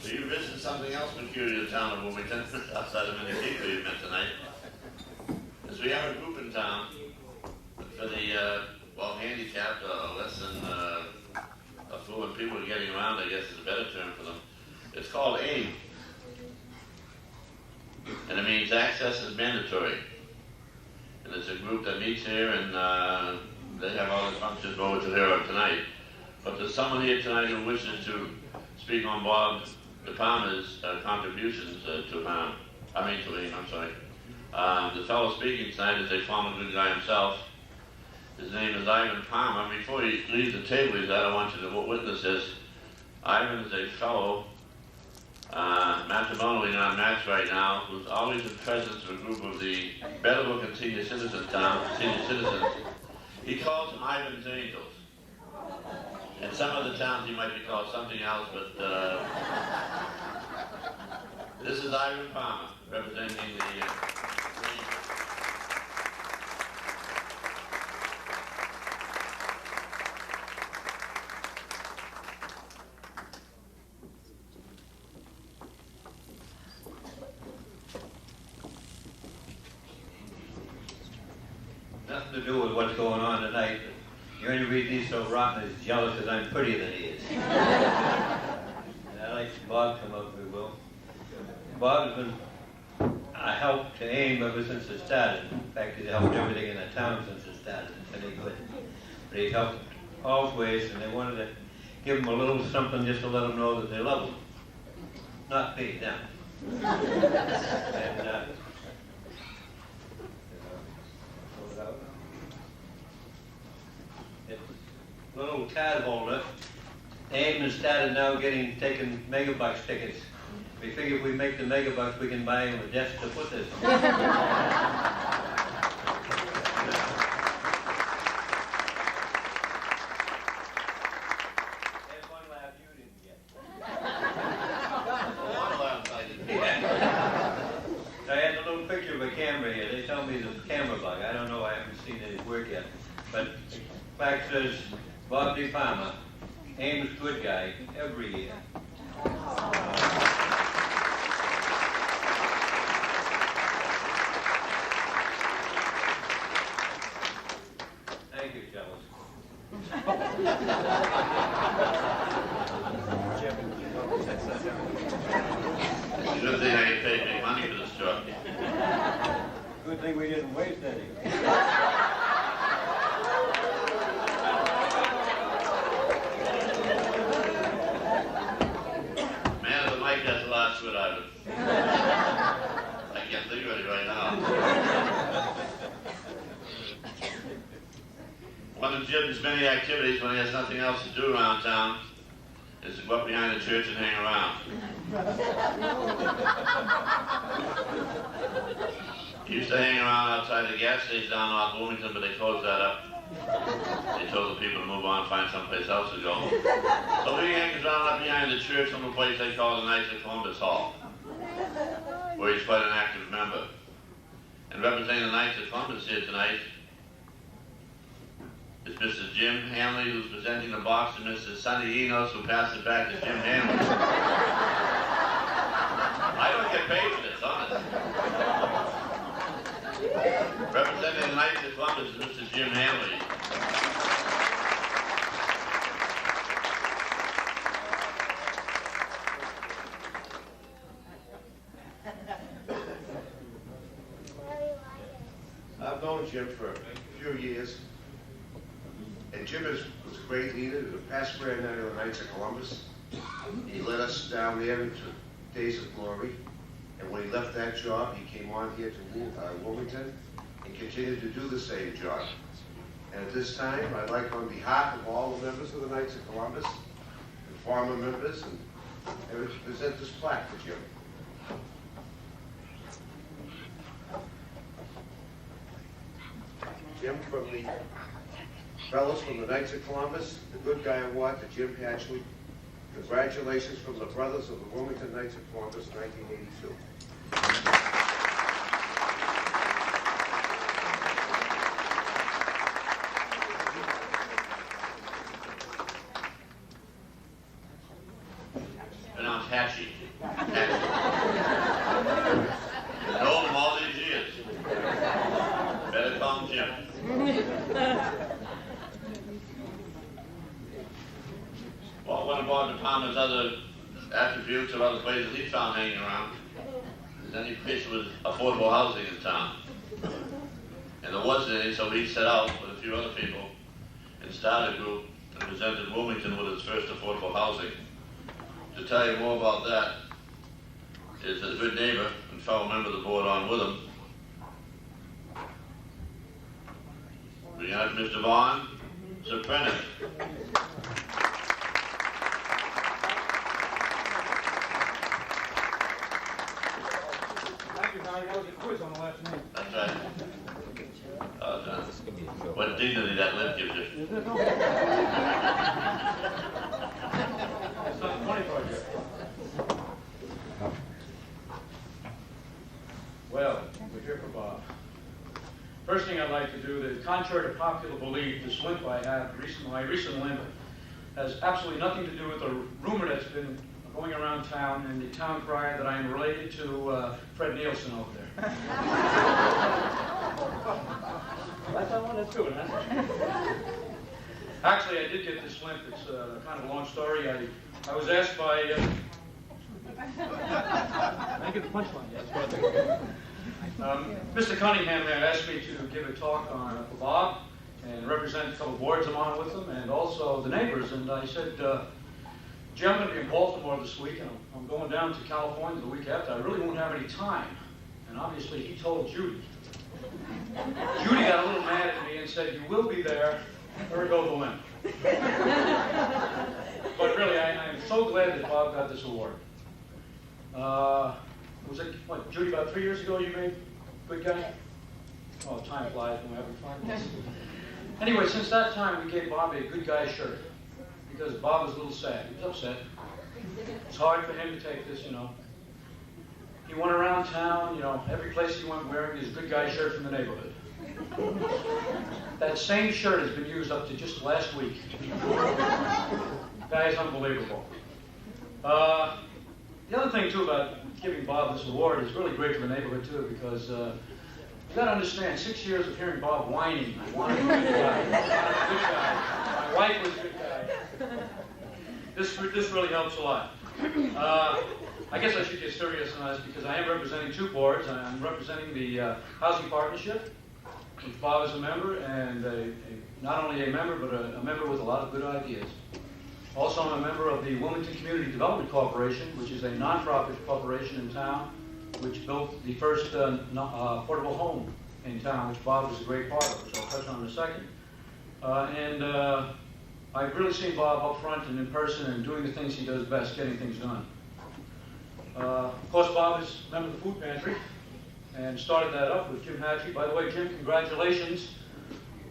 So you visited something else peculiar to the town of Wilmington, outside of any people you met tonight, is we have a group in town for the, well, handicapped, less than affluent people getting around, I guess is a better term for them. It's called AIM. And it means access is mandatory. And it's a group that meets here and they have all the functions over to here tonight. But there's someone here tonight who wishes to speak on Bob DiPalma's contributions to AIM, I'm sorry. The fellow speaking tonight is a former good guy himself. His name is Ivan Palmer. Before he leaves the table, I want you to witness this. Ivan is a fellow, matrimonially not matched right now, who's always in presence of a group of the better looking senior citizens. He calls them Ivan's Angels. In some other towns he might be called something else, but this is Ivan Palmer representing the nothing to do with what's going on tonight. The only reason he's so rotten is jealous because I'm prettier than he is. And I'd like Bob to come up if we will. Bob has been a help to AIM ever since it started. In fact, he's helped everything in the town since it started. It's any good. But he's helped all ways, and they wanted to give him a little something just to let him know that they love him. Not me, them. And, little card holder. AIM has started now taking megabucks tickets. We figure if we make the megabucks, we can buy him a desk to put this on. There's one laugh you didn't get. One laugh I didn't get. I had a little picture of a camera here. They tell me there's a camera bug. I don't know. I haven't seen it work yet. But the fact says, Bob DiPalma, AIM's good guy every year. Thank you, fellas. It's a good thing I get paid big money for this job. Good thing we didn't waste any. Man of the mic has a lot to it out of it. I can't think of it right now. One of Jim's many activities when he has nothing else to do around town is to go up behind the church and hang around. He used to hang around outside the gas station down North Bloomington, but they closed that up. They told the people to move on and find someplace else to go. So he hangs around up behind the church on the place they call the Knights of Columbus Hall, where he's quite an active member. And representing the Knights of Columbus here tonight is Mr. Jim Hanley, who's presenting the box, and Mr. Sonny Enos, who passed it back to Jim Hanley. I don't get paid for this, honest. Representing the Knights of Columbus is Mr. Jim Hanley. I've known Jim for a few years, and Jim was a great leader, the past grand knight of the Knights of Columbus. He led us down there into days of glory, and when he left that job, he came on here to Wilmington and continued to do the same job. And at this time, I'd like, on behalf of all the members of the Knights of Columbus, and former members, and present this plaque to Jim. Jim, from the fellows from the Knights of Columbus, the Good Guy Award to Jim Hatchey. Congratulations from the brothers of the Wilmington Knights of Columbus, 1982. Pronounced Hatchey. Known him all these years. Better call him Jim. Well, one of Bob DiPalma's other attributes or other places he's found hanging around is any place with affordable housing in town. And there wasn't any, so he set out with a few other people and started a group and presented Wilmington with its first affordable housing. To tell you more about that is a good neighbor and fellow member of the board on with him. We have Mr. Vaughn Soprano. Thank you, Harry. That was a quiz on the last name. That's right. What dignity that lip gives you. It's not the money project. Well, we're here for Bob. First thing I'd like to do, that contrary to popular belief, this limp I have, my recent limp, has absolutely nothing to do with the rumor that's been going around town and the town crier that I am related to Fred Nielsen over there. That's how that's doing, huh? Actually, I did get this limp. It's kind of a long story. I was asked by... I get the punchline, yes. Mr. Cunningham asked me to give a talk for Bob and represent a couple of boards I'm on with them and also the neighbors. And I said, Jim, I'm going to be in Baltimore this week and I'm going down to California the week after. I really won't have any time. And obviously he told Judy. Judy got a little mad at me and said, you will be there, or go the limp. But really, I am so glad that Bob got this award. Was it, what, Judy, about 3 years ago you made Good Guy? Oh, time flies when we're having fun. Anyway, since that time, we gave Bob a Good Guy shirt. Because Bob was a little sad. He was upset. It's hard for him to take this, you know. He went around town, you know, every place he went wearing his Good Guy shirt from the neighborhood. That same shirt has been used up to just last week. That is unbelievable. The other thing, too, about giving Bob this award is really great for the neighborhood, too, because you got to understand, 6 years of hearing Bob whining, I wanted a good guy, I wanted a good guy, my wife was a good guy. This really helps a lot. I guess I should get serious on this because I am representing two boards. I'm representing the Housing Partnership, which Bob is a member, and not only a member, but a member with a lot of good ideas. Also, I'm a member of the Wilmington Community Development Corporation, which is a nonprofit corporation in town, which built the first portable home in town, which Bob was a great part of, which I'll touch on in a second. I've really seen Bob up front and in person and doing the things he does best, getting things done. Of course, Bob is a member of the food pantry and started that up with Jim Hatchey. By the way, Jim, congratulations.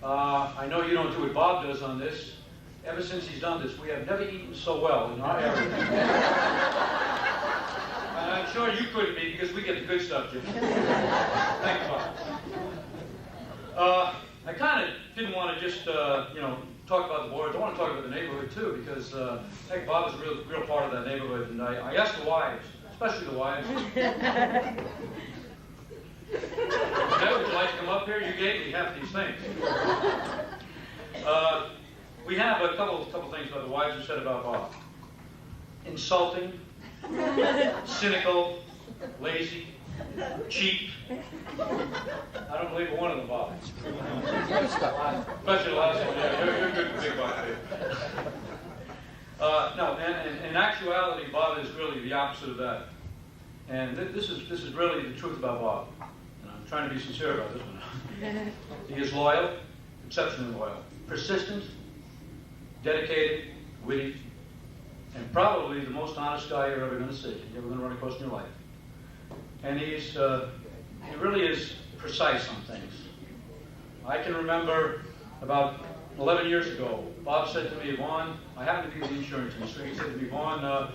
I know you don't do what Bob does on this. Ever since he's done this, we have never eaten so well in our area. And I'm sure you couldn't be because we get the good stuff, Jim. Thanks, Bob. I kind of didn't want to just, talk about the boards. I want to talk about the neighborhood, too, because I think Bob is a real part of that neighborhood. And I asked the wives, especially the wives. Dad, would you like to come up here? You gave me half these things. We have a couple things about the wives who said about Bob. Insulting, cynical, lazy, cheap. I don't believe one of them, Bob. Especially the last one. Yeah, you're good for big Bob. No, and in actuality, Bob is really the opposite of that. And this is really the truth about Bob. And I'm trying to be sincere about this one. He is loyal, exceptionally loyal, persistent, dedicated, witty, and probably the most honest guy you're ever going to see, you're ever going to run across in your life. And he really is precise on things. I can remember about 11 years ago, Bob said to me, Vaughn, I happen to be in the insurance industry. He said to me, Vaughn, I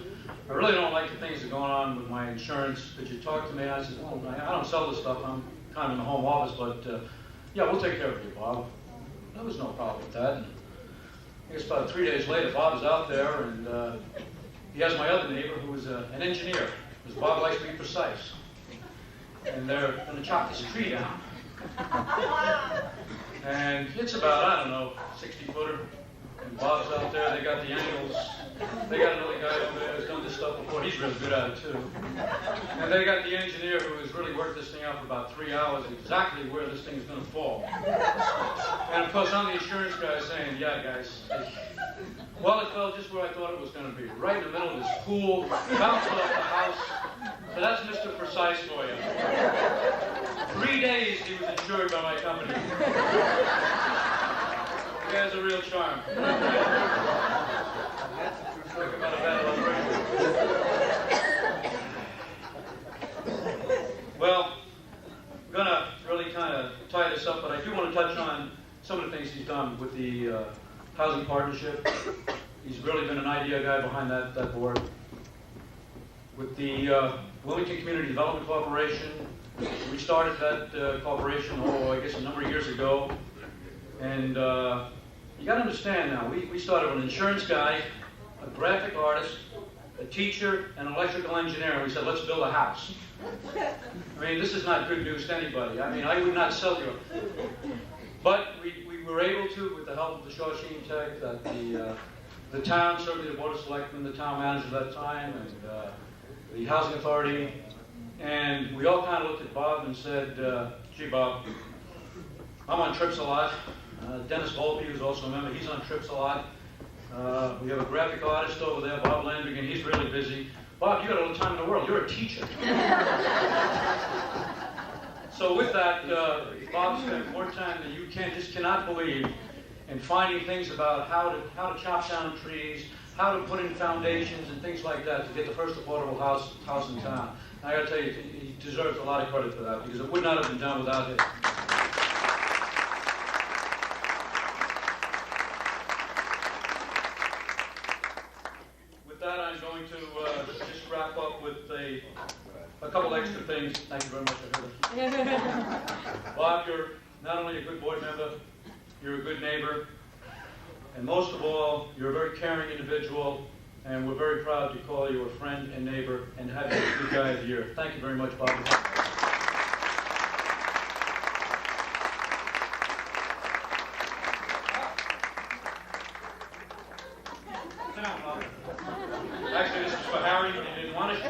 really don't like the things that are going on with my insurance. Could you talk to me? I said, well, I don't sell this stuff. I'm kind of in the home office, but yeah, we'll take care of you, Bob. There was no problem with that. And I guess about 3 days later, Bob is out there, and he has my other neighbor who is an engineer, because Bob likes to be precise. And they're going to chop this tree down. And it's about, I don't know, 60-footer. And Bob's out there, they got the angles. They got another guy over there who's done this stuff before. He's really good at it, too. And they got the engineer who has really worked this thing out for about 3 hours, exactly where this thing is going to fall. And, of course, I'm the insurance guy saying, yeah, guys. Well, it fell just where I thought it was going to be. Right in the middle of this pool, bounced off the house. So that's Mr. Precise for you. 3 days he was insured by my company. He has a real charm. Talk about a bad Well, I'm going to really kind of tie this up, but I do want to touch on some of the things he's done with the Housing Partnership. He's really been an idea guy behind that board. With the Wilmington Community Development Corporation, we started that corporation, I guess a number of years ago. And you got to understand now, we started with an insurance guy, a graphic artist, a teacher, and an electrical engineer, and we said, let's build a house. I mean, this is not good news to anybody. I mean, I would not sell you. But to, with the help of the Shawshene Tech, that the town, certainly the Board of Selectmen, the town manager at that time, and the Housing Authority, and we all kind of looked at Bob and said, gee, Bob, I'm on trips a lot. Dennis Volpe, who's also a member, he's on trips a lot. We have a graphic artist over there, Bob Landrigan, he's really busy. Bob, you got all the time in the world, you're a teacher. So with that, Bob spent more time than you cannot believe in finding things about how to chop down trees, how to put in foundations and things like that to get the first affordable house in town. And I got to tell you, he deserves a lot of credit for that because it would not have been done without him. With that, I'm going to just wrap up with a couple extra things. Thank you very much, I heard it. Bob, you're not only a good board member, you're a good neighbor, and most of all, you're a very caring individual, and we're very proud to call you a friend and neighbor and have you as the guy of the year. Thank you very much, Bob. Actually, this is for Harry, but he didn't want it.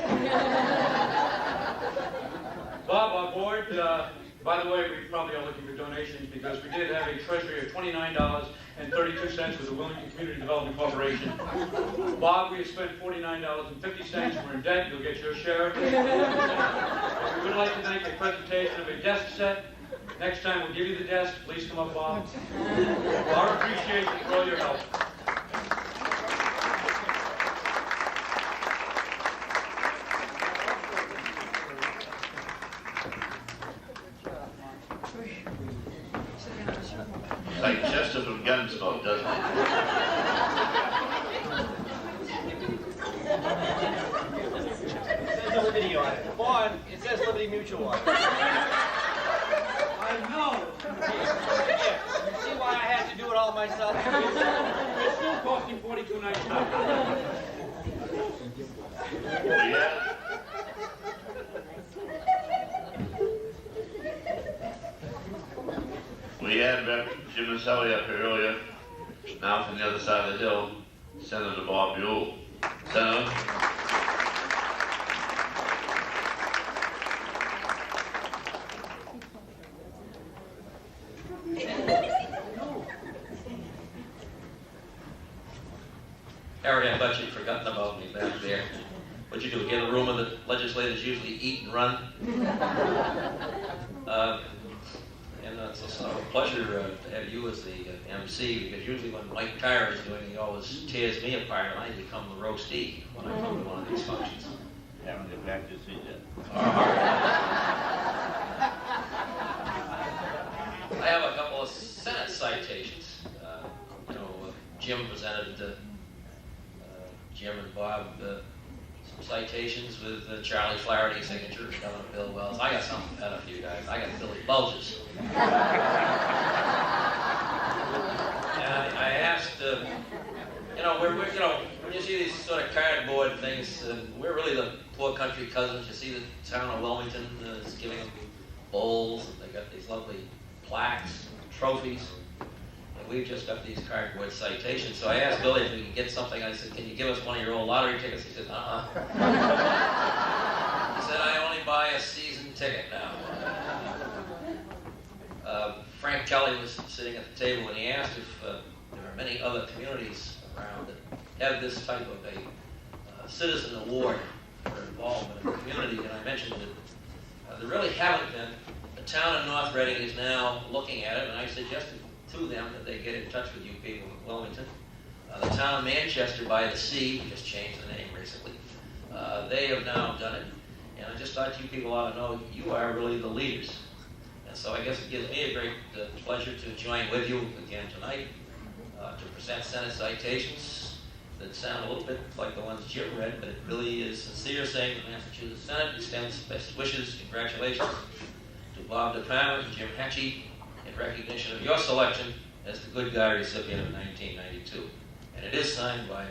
Bob, our board, by the way, we probably are looking for donations because we did have a treasury of $29.32 with the Wilmington Community Development Corporation. Bob, we have spent $49.50. We're in debt. You'll get your share. We would like to make a presentation of a desk set. Next time we'll give you the desk. Please come up, Bob. Our appreciation for all your help. It's like Chester from Gunsmoke, doesn't it? It says Liberty on it. Vaughn, it says Liberty Mutual on it. I know. Yeah. You see why I had to do it all myself? It's still costing $42.99. We had Rep. Jim Maselli up here earlier. Now from the other side of the hill, Senator Bob Buell. Senator. Harry, I thought you'd forgotten about me back there. What'd you do, get a room where the legislators usually eat and run? And it's a pleasure to have you as the MC, because usually when Mike Tyrer is doing it, he always tears me apart, and I become the roastee when I come to one of these functions. Haven't get back to see that. I have a couple of Senate citations. Jim presented Jim and Bob some citations with Charlie Flaherty's signature, Governor Bill Wells. I got something better for you guys. I got Billy Bulge's. And I asked, when you see these sort of cardboard things, we're really the poor country cousins. You see the town of Wilmington is giving them bowls, and they got these lovely plaques, trophies. We've just got these cardboard citations. So I asked Billy if we could get something. I said, can you give us one of your old lottery tickets? He said, He said, I only buy a season ticket now. Frank Kelly was sitting at the table and he asked if there are many other communities around that have this type of a citizen award for involvement in the community. And I mentioned that there really haven't been. The town of North Reading is now looking at it, and I suggested to them that they get in touch with you people in Wilmington. The town of Manchester by the Sea, we just changed the name recently, they have now done it. And I just thought you people ought to know you are really the leaders. And so I guess it gives me a great pleasure to join with you again tonight to present Senate citations that sound a little bit like the ones Jim read, but it really is sincere, saying the Massachusetts Senate extends best wishes, congratulations to Bob DiPalma and Jim Hatchey in recognition of your selection as the Good Guy recipient of 1992. And it is signed by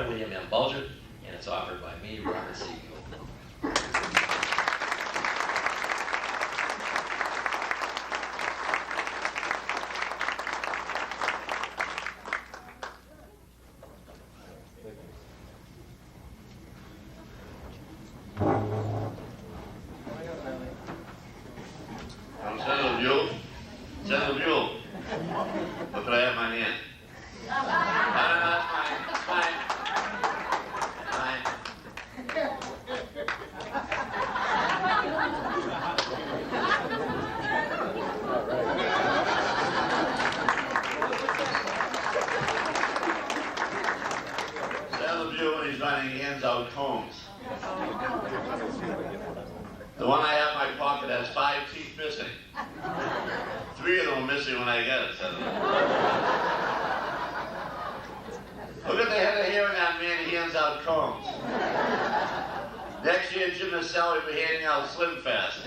William M. Bulger, and it's offered by me, Robert C. Gould. Senator Buell. But could I have my hand? No, that's fine. Fine. Senator Buell, when he's running, he hands out combs. The one I have in my pocket has 5 teeth missing. 3 of them are missing when I get it, Senator. Look at the head of hair on that man, he hands out combs. Next year, Jim and Sally will be handing out Slim Fast.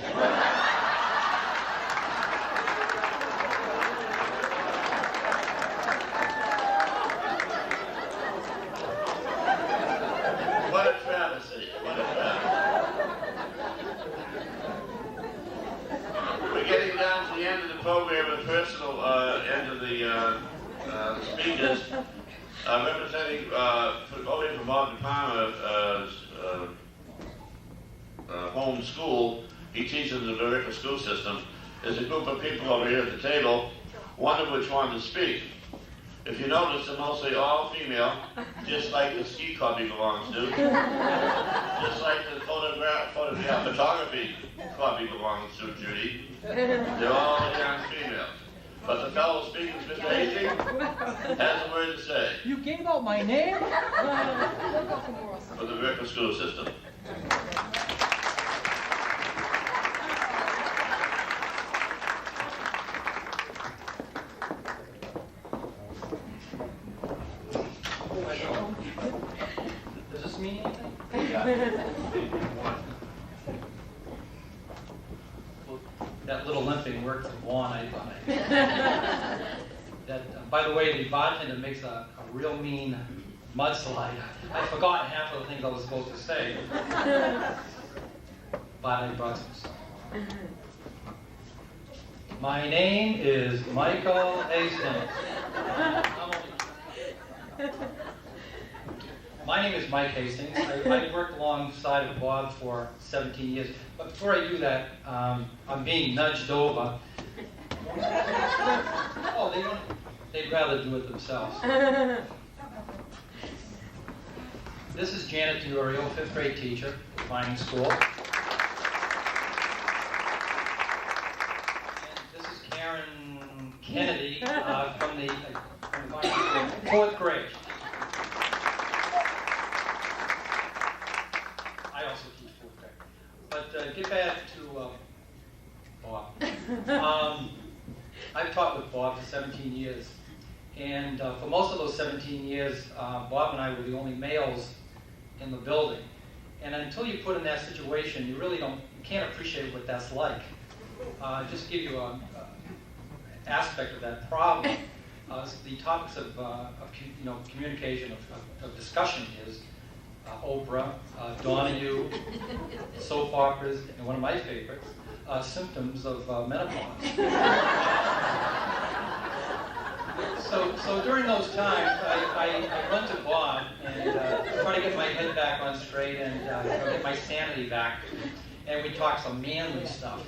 What a travesty, what a travesty. We're getting down to the end of the program, the personal end of the speakers. Representing over from Bob DiPalma's home school, he teaches in the Barica school system. There's a group of people over here at the table, one of which wanted to speak. If you notice, they're mostly all female, just like the ski club he belongs to, just like the photography club he belongs to, Judy. They're all young females. But the fellow speaking, Mr. Hastings, has a word to say. You gave out my name? For the Barica school system. Does this mean anything? Well, that little limping worked for Vaughn, I thought. By the way, the bartender makes a real mean mudslide. I forgot half of the things I was supposed to say. But I brought some stuff. My name is Michael Hastings. My name is Mike Hastings. I worked alongside of Bob for 17 years. But before I do that, I'm being nudged over. Oh, they'd rather do it themselves. This is Janet DiOrio, 5th grade teacher, fine school. And this is Karen Kennedy from the 4th grade. I also teach 4th grade. But get back to Bob. I've taught with Bob for 17 years. And for most of those 17 years, Bob and I were the only males in the building. And until you put in that situation, you really can't appreciate what that's like. Just to give you an aspect of that problem, the topics of communication, of discussion is Oprah, Donahue, soap operas, and one of my favorites, symptoms of menopause. So during those times, I run to Bob and try to get my head back on straight and get my sanity back. And we talk some manly stuff,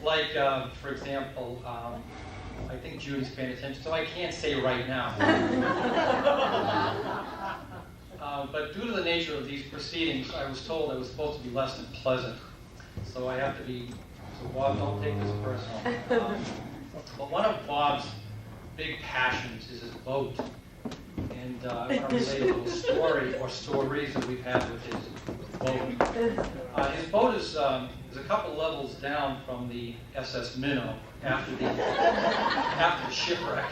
like, for example, I think Judy's paying attention, so I can't say right now. But due to the nature of these proceedings, I was told I was supposed to be less than pleasant. So I have to be, so Bob, don't take this personal. But one of Bob's big passions is his boat. And I'm going to relate a little story or stories that we've had with his boat. His boat is a couple levels down from the SS Minnow after the shipwreck.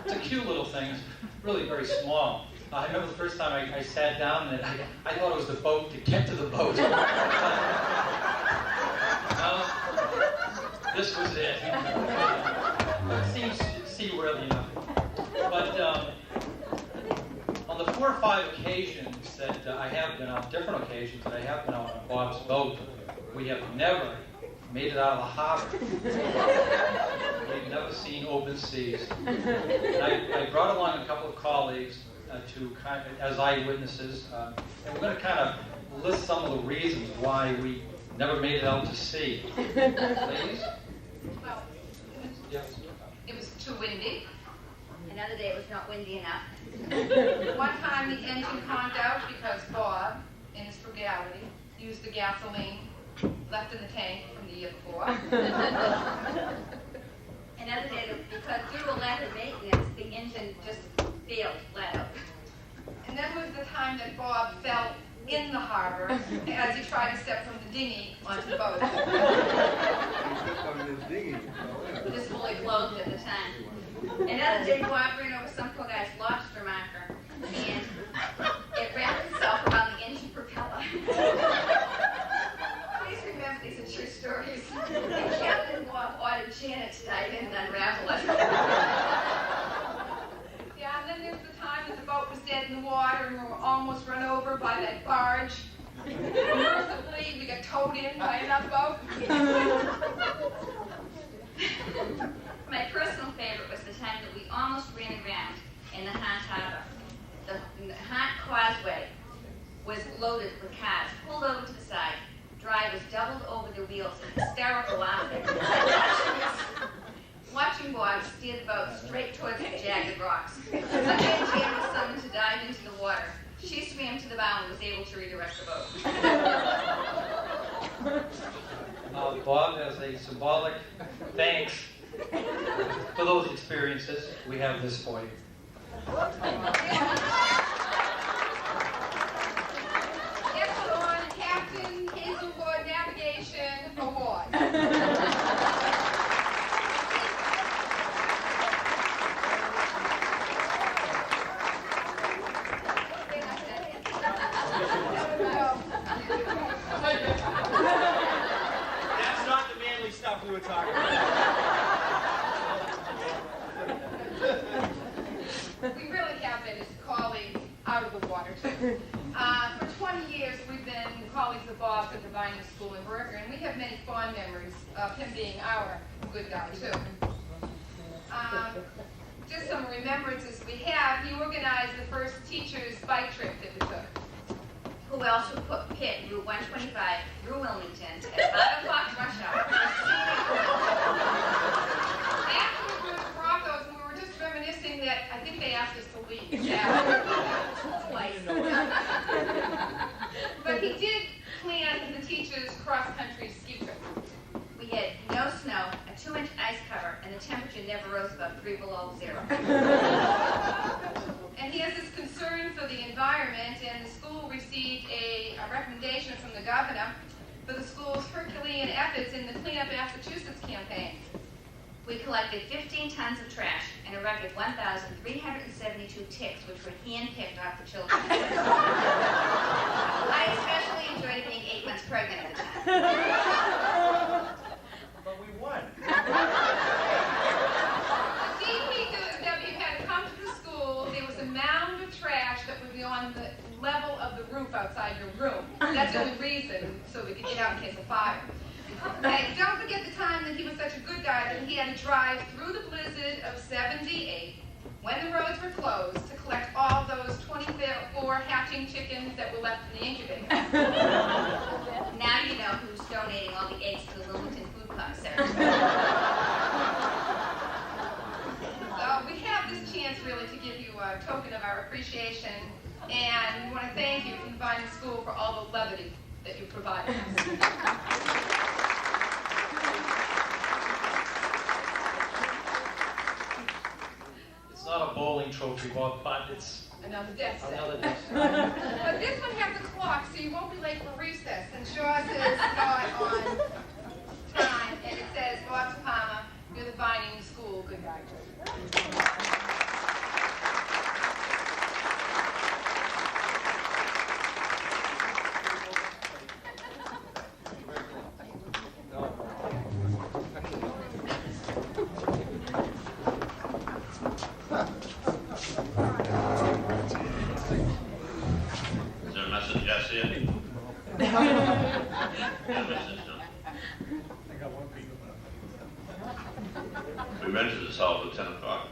It's a cute little thing. It's really very small. I remember the first time I sat down in it, I thought it was the boat to get to the boat. This was it. It seems seaworthy enough. But on the 4 or 5 occasions that I have been on, different occasions that I have been on Bob's boat, we have never made it out of the harbor. We've never seen open seas. And I brought along a couple of colleagues as eyewitnesses, and we're going to kind of list some of the reasons why we never made it out to sea. Ladies? It was too windy. Another day it was not windy enough. One time the engine conked out because Bob, in his frugality, used the gasoline left in the tank from the year before. Another day, because due to a lack of maintenance, the engine just failed flat out. And then was the time that Bob fell in the harbor as he tried to step from the dinghy onto the boat. Just fully clothed at the time. Another day, Bob ran over some poor guy's lobster marker, and it wrapped itself around the engine propeller. Please remember these are true stories. And Captain Bob ordered Janet to dive in and unravel it. Yeah, and then there was the time that the boat was dead in the water and we were almost run over by that barge. Mercifully, we got towed in by another boat. My personal favorite was the time that we almost ran aground in the Hart Harbor. The Hart Causeway was loaded with cars, pulled over to the side. Drivers doubled over their wheels in hysterical laughter. Watching Bob steer the boat straight towards the jagged rocks. Again, Jan was summoned to dive into the water. She swam to the bow and was able to redirect the boat. Bob, as a symbolic thanks for those experiences, we have this for you. Epsilon Captain Hazelwood Navigation Award. That's not the manly stuff we were talking about. We really have been his colleagues out of the water, too. For 20 years, we've been colleagues of Bob's at the Vining School in Berger, and we have many fond memories of him being our good guy, too. Just some remembrances we have. He organized the first teacher's bike trip that we took. Who else would pit Route 125 through Wilmington at 5 o'clock rush hour? After we were at Broncos, we were just reminiscing that I think they asked us to leave. Twice. But he did plan the teacher's cross-country ski trip. We had no snow, a 2-inch ice cover, and the temperature never rose above 3 below zero. And he has this concern for the environment, and the school received a recommendation from the governor for the school's Herculean efforts in the Clean Up Massachusetts campaign. We collected 15 tons of trash and a record 1,372 ticks, which were hand-picked off the children. I especially enjoyed being 8 months pregnant at the time. But we won. The DPW had come to the school. There was a mound of trash that would be on the level of the roof outside your room. That's the only reason, so we could get out in case of fire. And don't forget the time that he was such a good guy that he had to drive through the blizzard of 78 when the roads were closed to collect all those 24 hatching chickens that were left in the incubator. Now you know who's donating all the eggs to the Wilmington Food Commissary. So we have this chance really to give you a token of our appreciation, and we want to thank you from the Vining School for all the levity that you provided us. It's not a bowling trophy, Bob, but it's Another death set. another day. But this one has a clock, so you won't be late for recess. And yours is not on time, and it says, Bob DiPalma, you're the Vining School good guy. Is there a message, Garcia? Yeah, message, no. We rented this hall till 10 o'clock.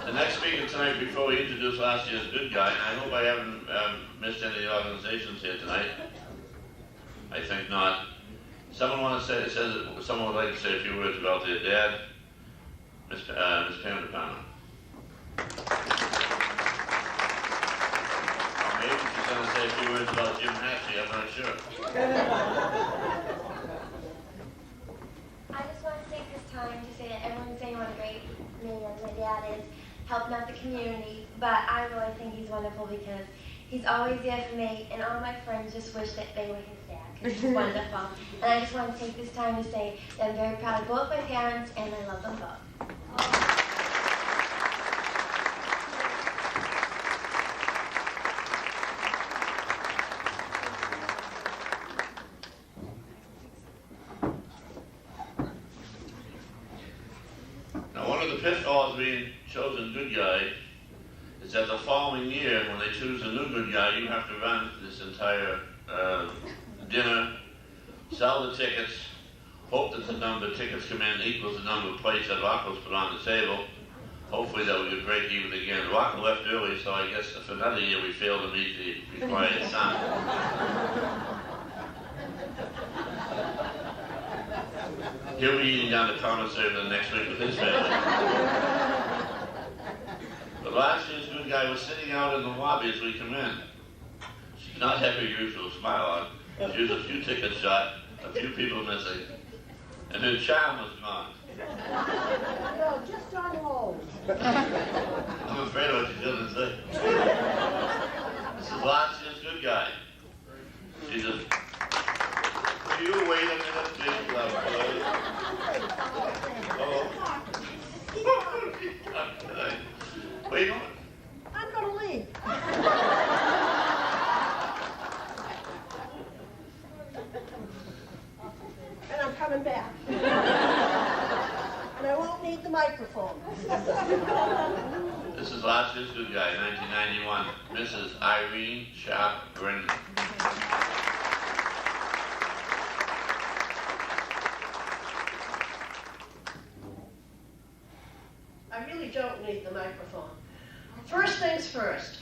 The next speaker tonight, before we introduce last year's good guy, and I hope I haven't missed any organizations here tonight? I think not. Someone want to say, someone would like to say a few words about their dad? Miss Pam DiPalma. Or maybe she's going to say a few words about Jim Hatchey, I'm not sure. I just want to take this time to say that everyone's saying what a great man my dad is, helping out the community, but I really think he's wonderful because he's always there for me, and all my friends just wish that they were his dad, because he's wonderful. And I just want to take this time to say that I'm very proud of both my parents, and I love them both. Now, one of the pitfalls being chosen good guy is that the following year, when they choose a new good guy, you have to run this entire dinner, sell the tickets, hope that the number of tickets come in equals the number of plates that Rocco's put on the table. Hopefully that we could break even again. Rocco left early, so I guess for another year we failed to meet the required sum. He'll be eating down the commissary the next week with his family. But last year's good guy was sitting out in the lobby as we come in. She's not have her usual smile on. She was a few tickets shot, a few people missing, and her charm was gone. No, just on hold. I'm afraid of what she's going to say. This is last year's good guy. She just... Will you wait a minute, please, love boy? Oh. Wait on. I'm going to leave. And I'm coming back. And I won't need the microphone. This is last year's good guy, 1991, Mrs. Irene Sharp Brendan. I really don't need the microphone. First things first,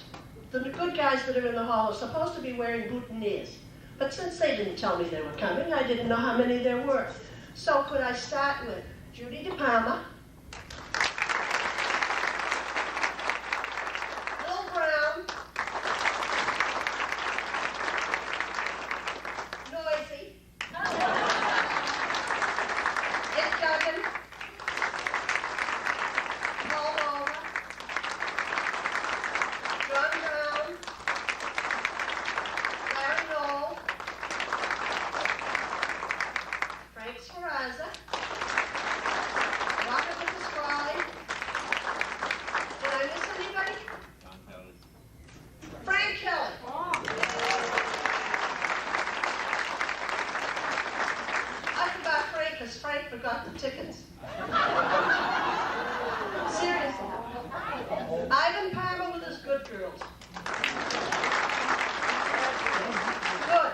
the good guys that are in the hall are supposed to be wearing boutonnieres. But since they didn't tell me they were coming, I didn't know how many there were. So could I start with Judy DiPalma, Bill Brown, Noisy, Ed Duggan, Paul Walker, John Brown, Larry Knoll, Frank Sferrazza, Robert Pasquale. Did I miss anybody? Frank Kelly. I forgot Frank because Frank forgot the tickets. Seriously. Ivan Palmer with his good girls. Good.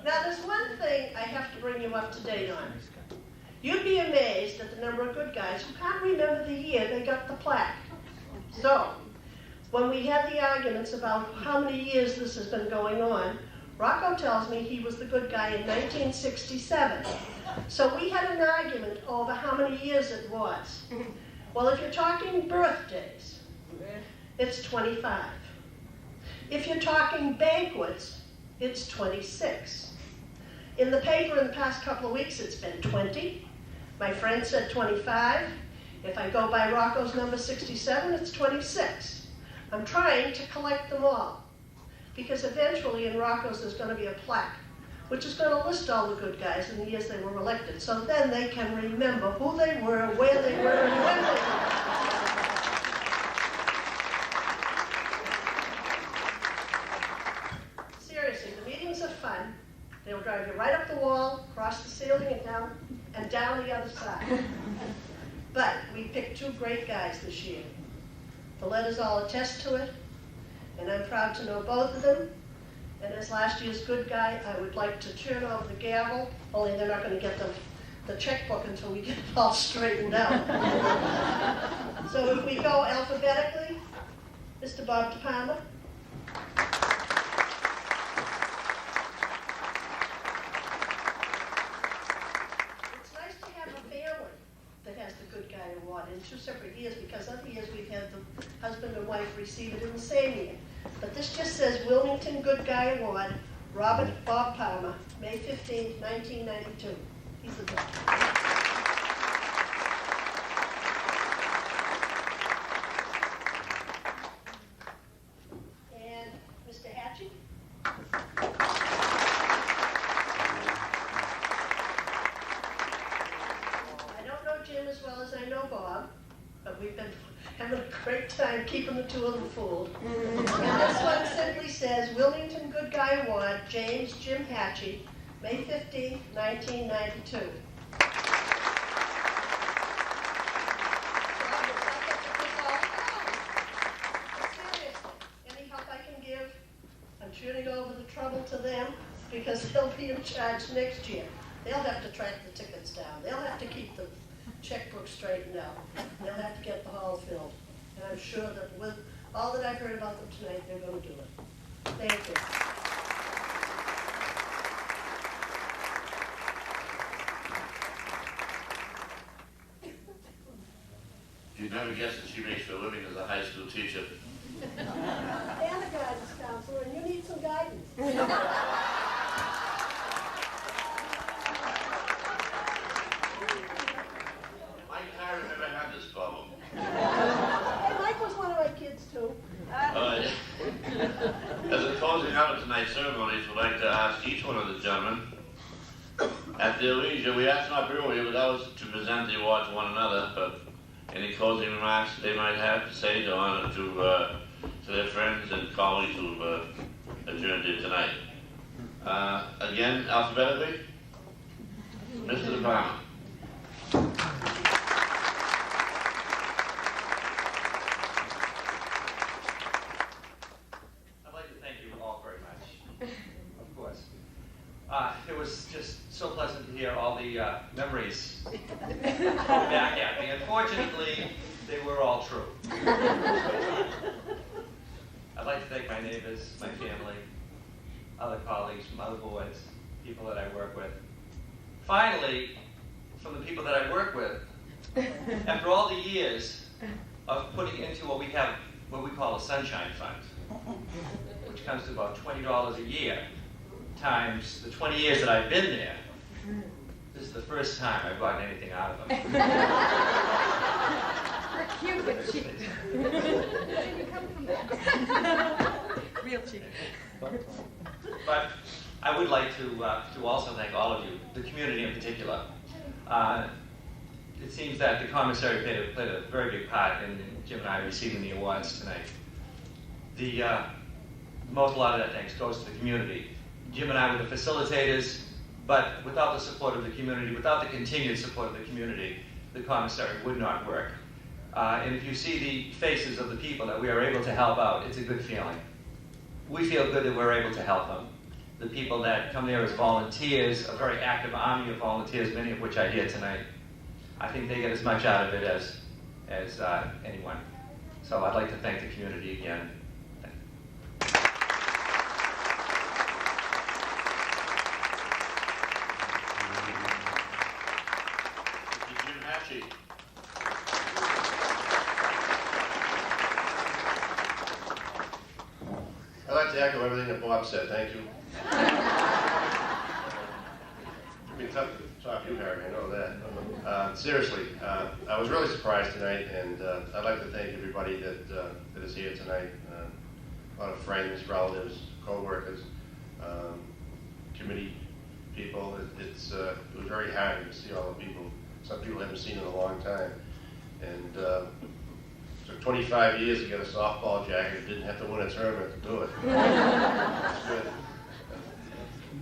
Now there's one thing I have to bring you up to date on. You'd be amazed at the number of good guys who can't remember the year they got the plaque. So, when we had the arguments about how many years this has been going on, Rocco tells me he was the good guy in 1967. So we had an argument over how many years it was. Well, if you're talking birthdays, it's 25. If you're talking banquets, it's 26. In the paper in the past couple of weeks, it's been 20. My friend said 25. If I go by Rocco's number 67, it's 26. I'm trying to collect them all, because eventually in Rocco's there's going to be a plaque, which is going to list all the good guys in the years they were elected, so then they can remember who they were, where they were, and when they were. Seriously, the meetings are fun. They'll drive you right up the wall, across the ceiling, and down the other side. But we picked two great guys this year. The letters all attest to it, and I'm proud to know both of them. And as last year's good guy, I would like to turn over the gavel, only they're not going to get the checkbook until we get it all straightened out. So if we go alphabetically, Mr. Bob DiPalma, receive it in the same year. But this just says Wilmington Good Guy Award, Robert Bob Palmer, May 15, 1992. He's the best. And Mr. Hatchey? I don't know Jim as well as I know Bob, but we've been having a great time keeping the two of them fooled. And this one simply says, Wilmington Good Guy Award, James Jim Hatchey, May 15, 1992. Any help I can give, I'm turning over the trouble to them because they'll be in charge next year. They'll have to track the tickets down. They'll have to keep the checkbook straightened out. They'll have to get the hall filled. And I'm sure that with all that I've heard about them tonight, they're going to do it. Thank you. You'd never guess that she makes her living as a high school teacher. And a guidance counselor, and you need some guidance. Mike and I never had this problem. Hey, Mike was one of my kids, too. As a closing out of tonight's ceremonies, we'd like to ask each one of the gentlemen, at their leisure, we ask not brewery with us to present the award to one another, but any closing remarks they might have to say to honor to their friends and colleagues who've adjourned here tonight. Again, alphabetically, Mr. DiPalma. I'd like to thank you all very much, of course. It was just so pleasant to hear all the memories come back at me. Unfortunately, they were all true. I'd like to thank my neighbors, my family, other colleagues from other boards, people that I work with. Finally, from the people that I work with, after all the years of putting into what we call a sunshine fund, which comes to about $20 a year, times the 20 years that I've been there, this is the first time I've gotten anything out of them. We're cute but cheap. Where did you come from that? Real cheap. But I would like to also thank all of you, the community in particular. It seems that the commissary played a very big part in Jim and I receiving the awards tonight. A lot of that thanks goes to the community. Jim and I were the facilitators, but without the support of the community, without the continued support of the community, the commissary would not work. And if you see the faces of the people that we are able to help out, it's a good feeling. We feel good that we're able to help them. The people that come there as volunteers, a very active army of volunteers, many of which I hear tonight, I think they get as much out of it as anyone. So I'd like to thank the community again. Jim Hatchey. I'd like to echo everything that Bob said. Thank you. It'd be tough to talk to you, Harry. I know that. Seriously, I was really surprised tonight, and I'd like to thank everybody that is here tonight. A lot of friends, relatives, co-workers, committee people. It was very happy to see all the people. Some people I haven't seen in a long time. And took 25 years to get a softball jacket. Didn't have to win a tournament to do it. That's good.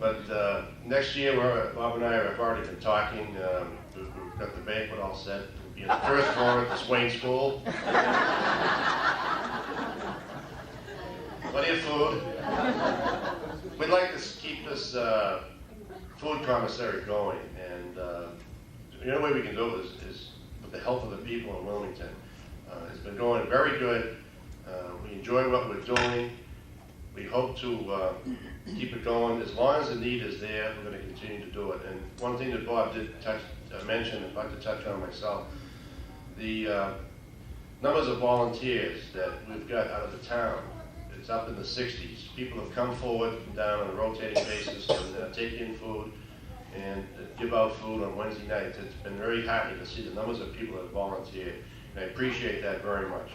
But next year, Bob and I have already been talking. We've got the banquet all set. We'll be in the first floor at the Swain School. Plenty of food. We'd like to keep this food commissary going, and the only way we can do it is with the help of the people in Wilmington. It's been going very good. We enjoy what we're doing. We hope to keep it going. As long as the need is there, we're going to continue to do it. And one thing that Bob did mention, I'd like to touch on myself, the numbers of volunteers that we've got out of the town. It's up in the 60s. People have come forward from down on a rotating basis and take in food and give out food on Wednesday nights. It's been very happy to see the numbers of people that have volunteered, and I appreciate that very much.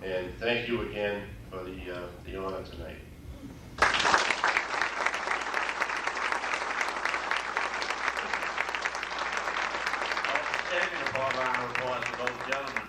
And thank you again for the honor tonight. Taking a round of applause for those gentlemen.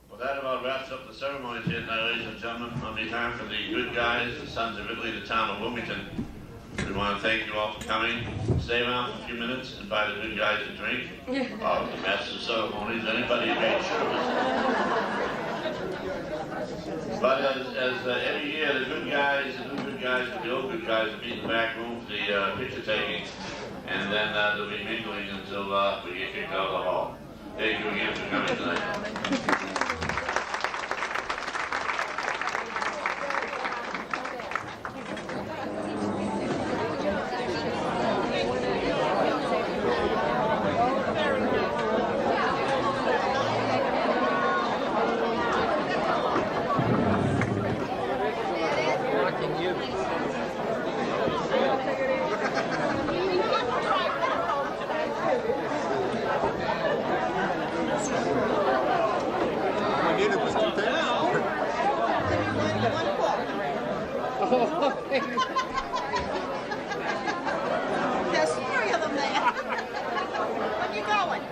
Well, that about wraps up the ceremonies here tonight, ladies and gentlemen. On behalf of the good guys, the Sons of Italy, the town of Wilmington, we want to thank you all for coming. Stay around for a few minutes and buy the good guys a drink. Or the master of ceremonies, anybody who made sure. But as every year, the good guys, the new good guys, and the old good guys will meet in the back room for the picture taking. And then there'll be mingling until we get kicked out of the hall. Thank you again for coming tonight. There's 3 of them there. Where you going?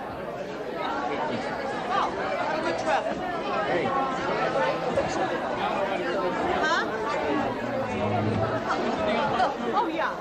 Oh, have a good trip. Huh? Oh, yeah.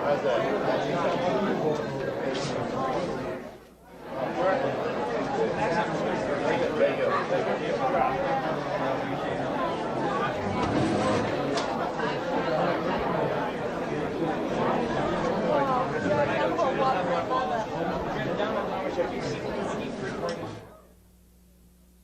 How's that?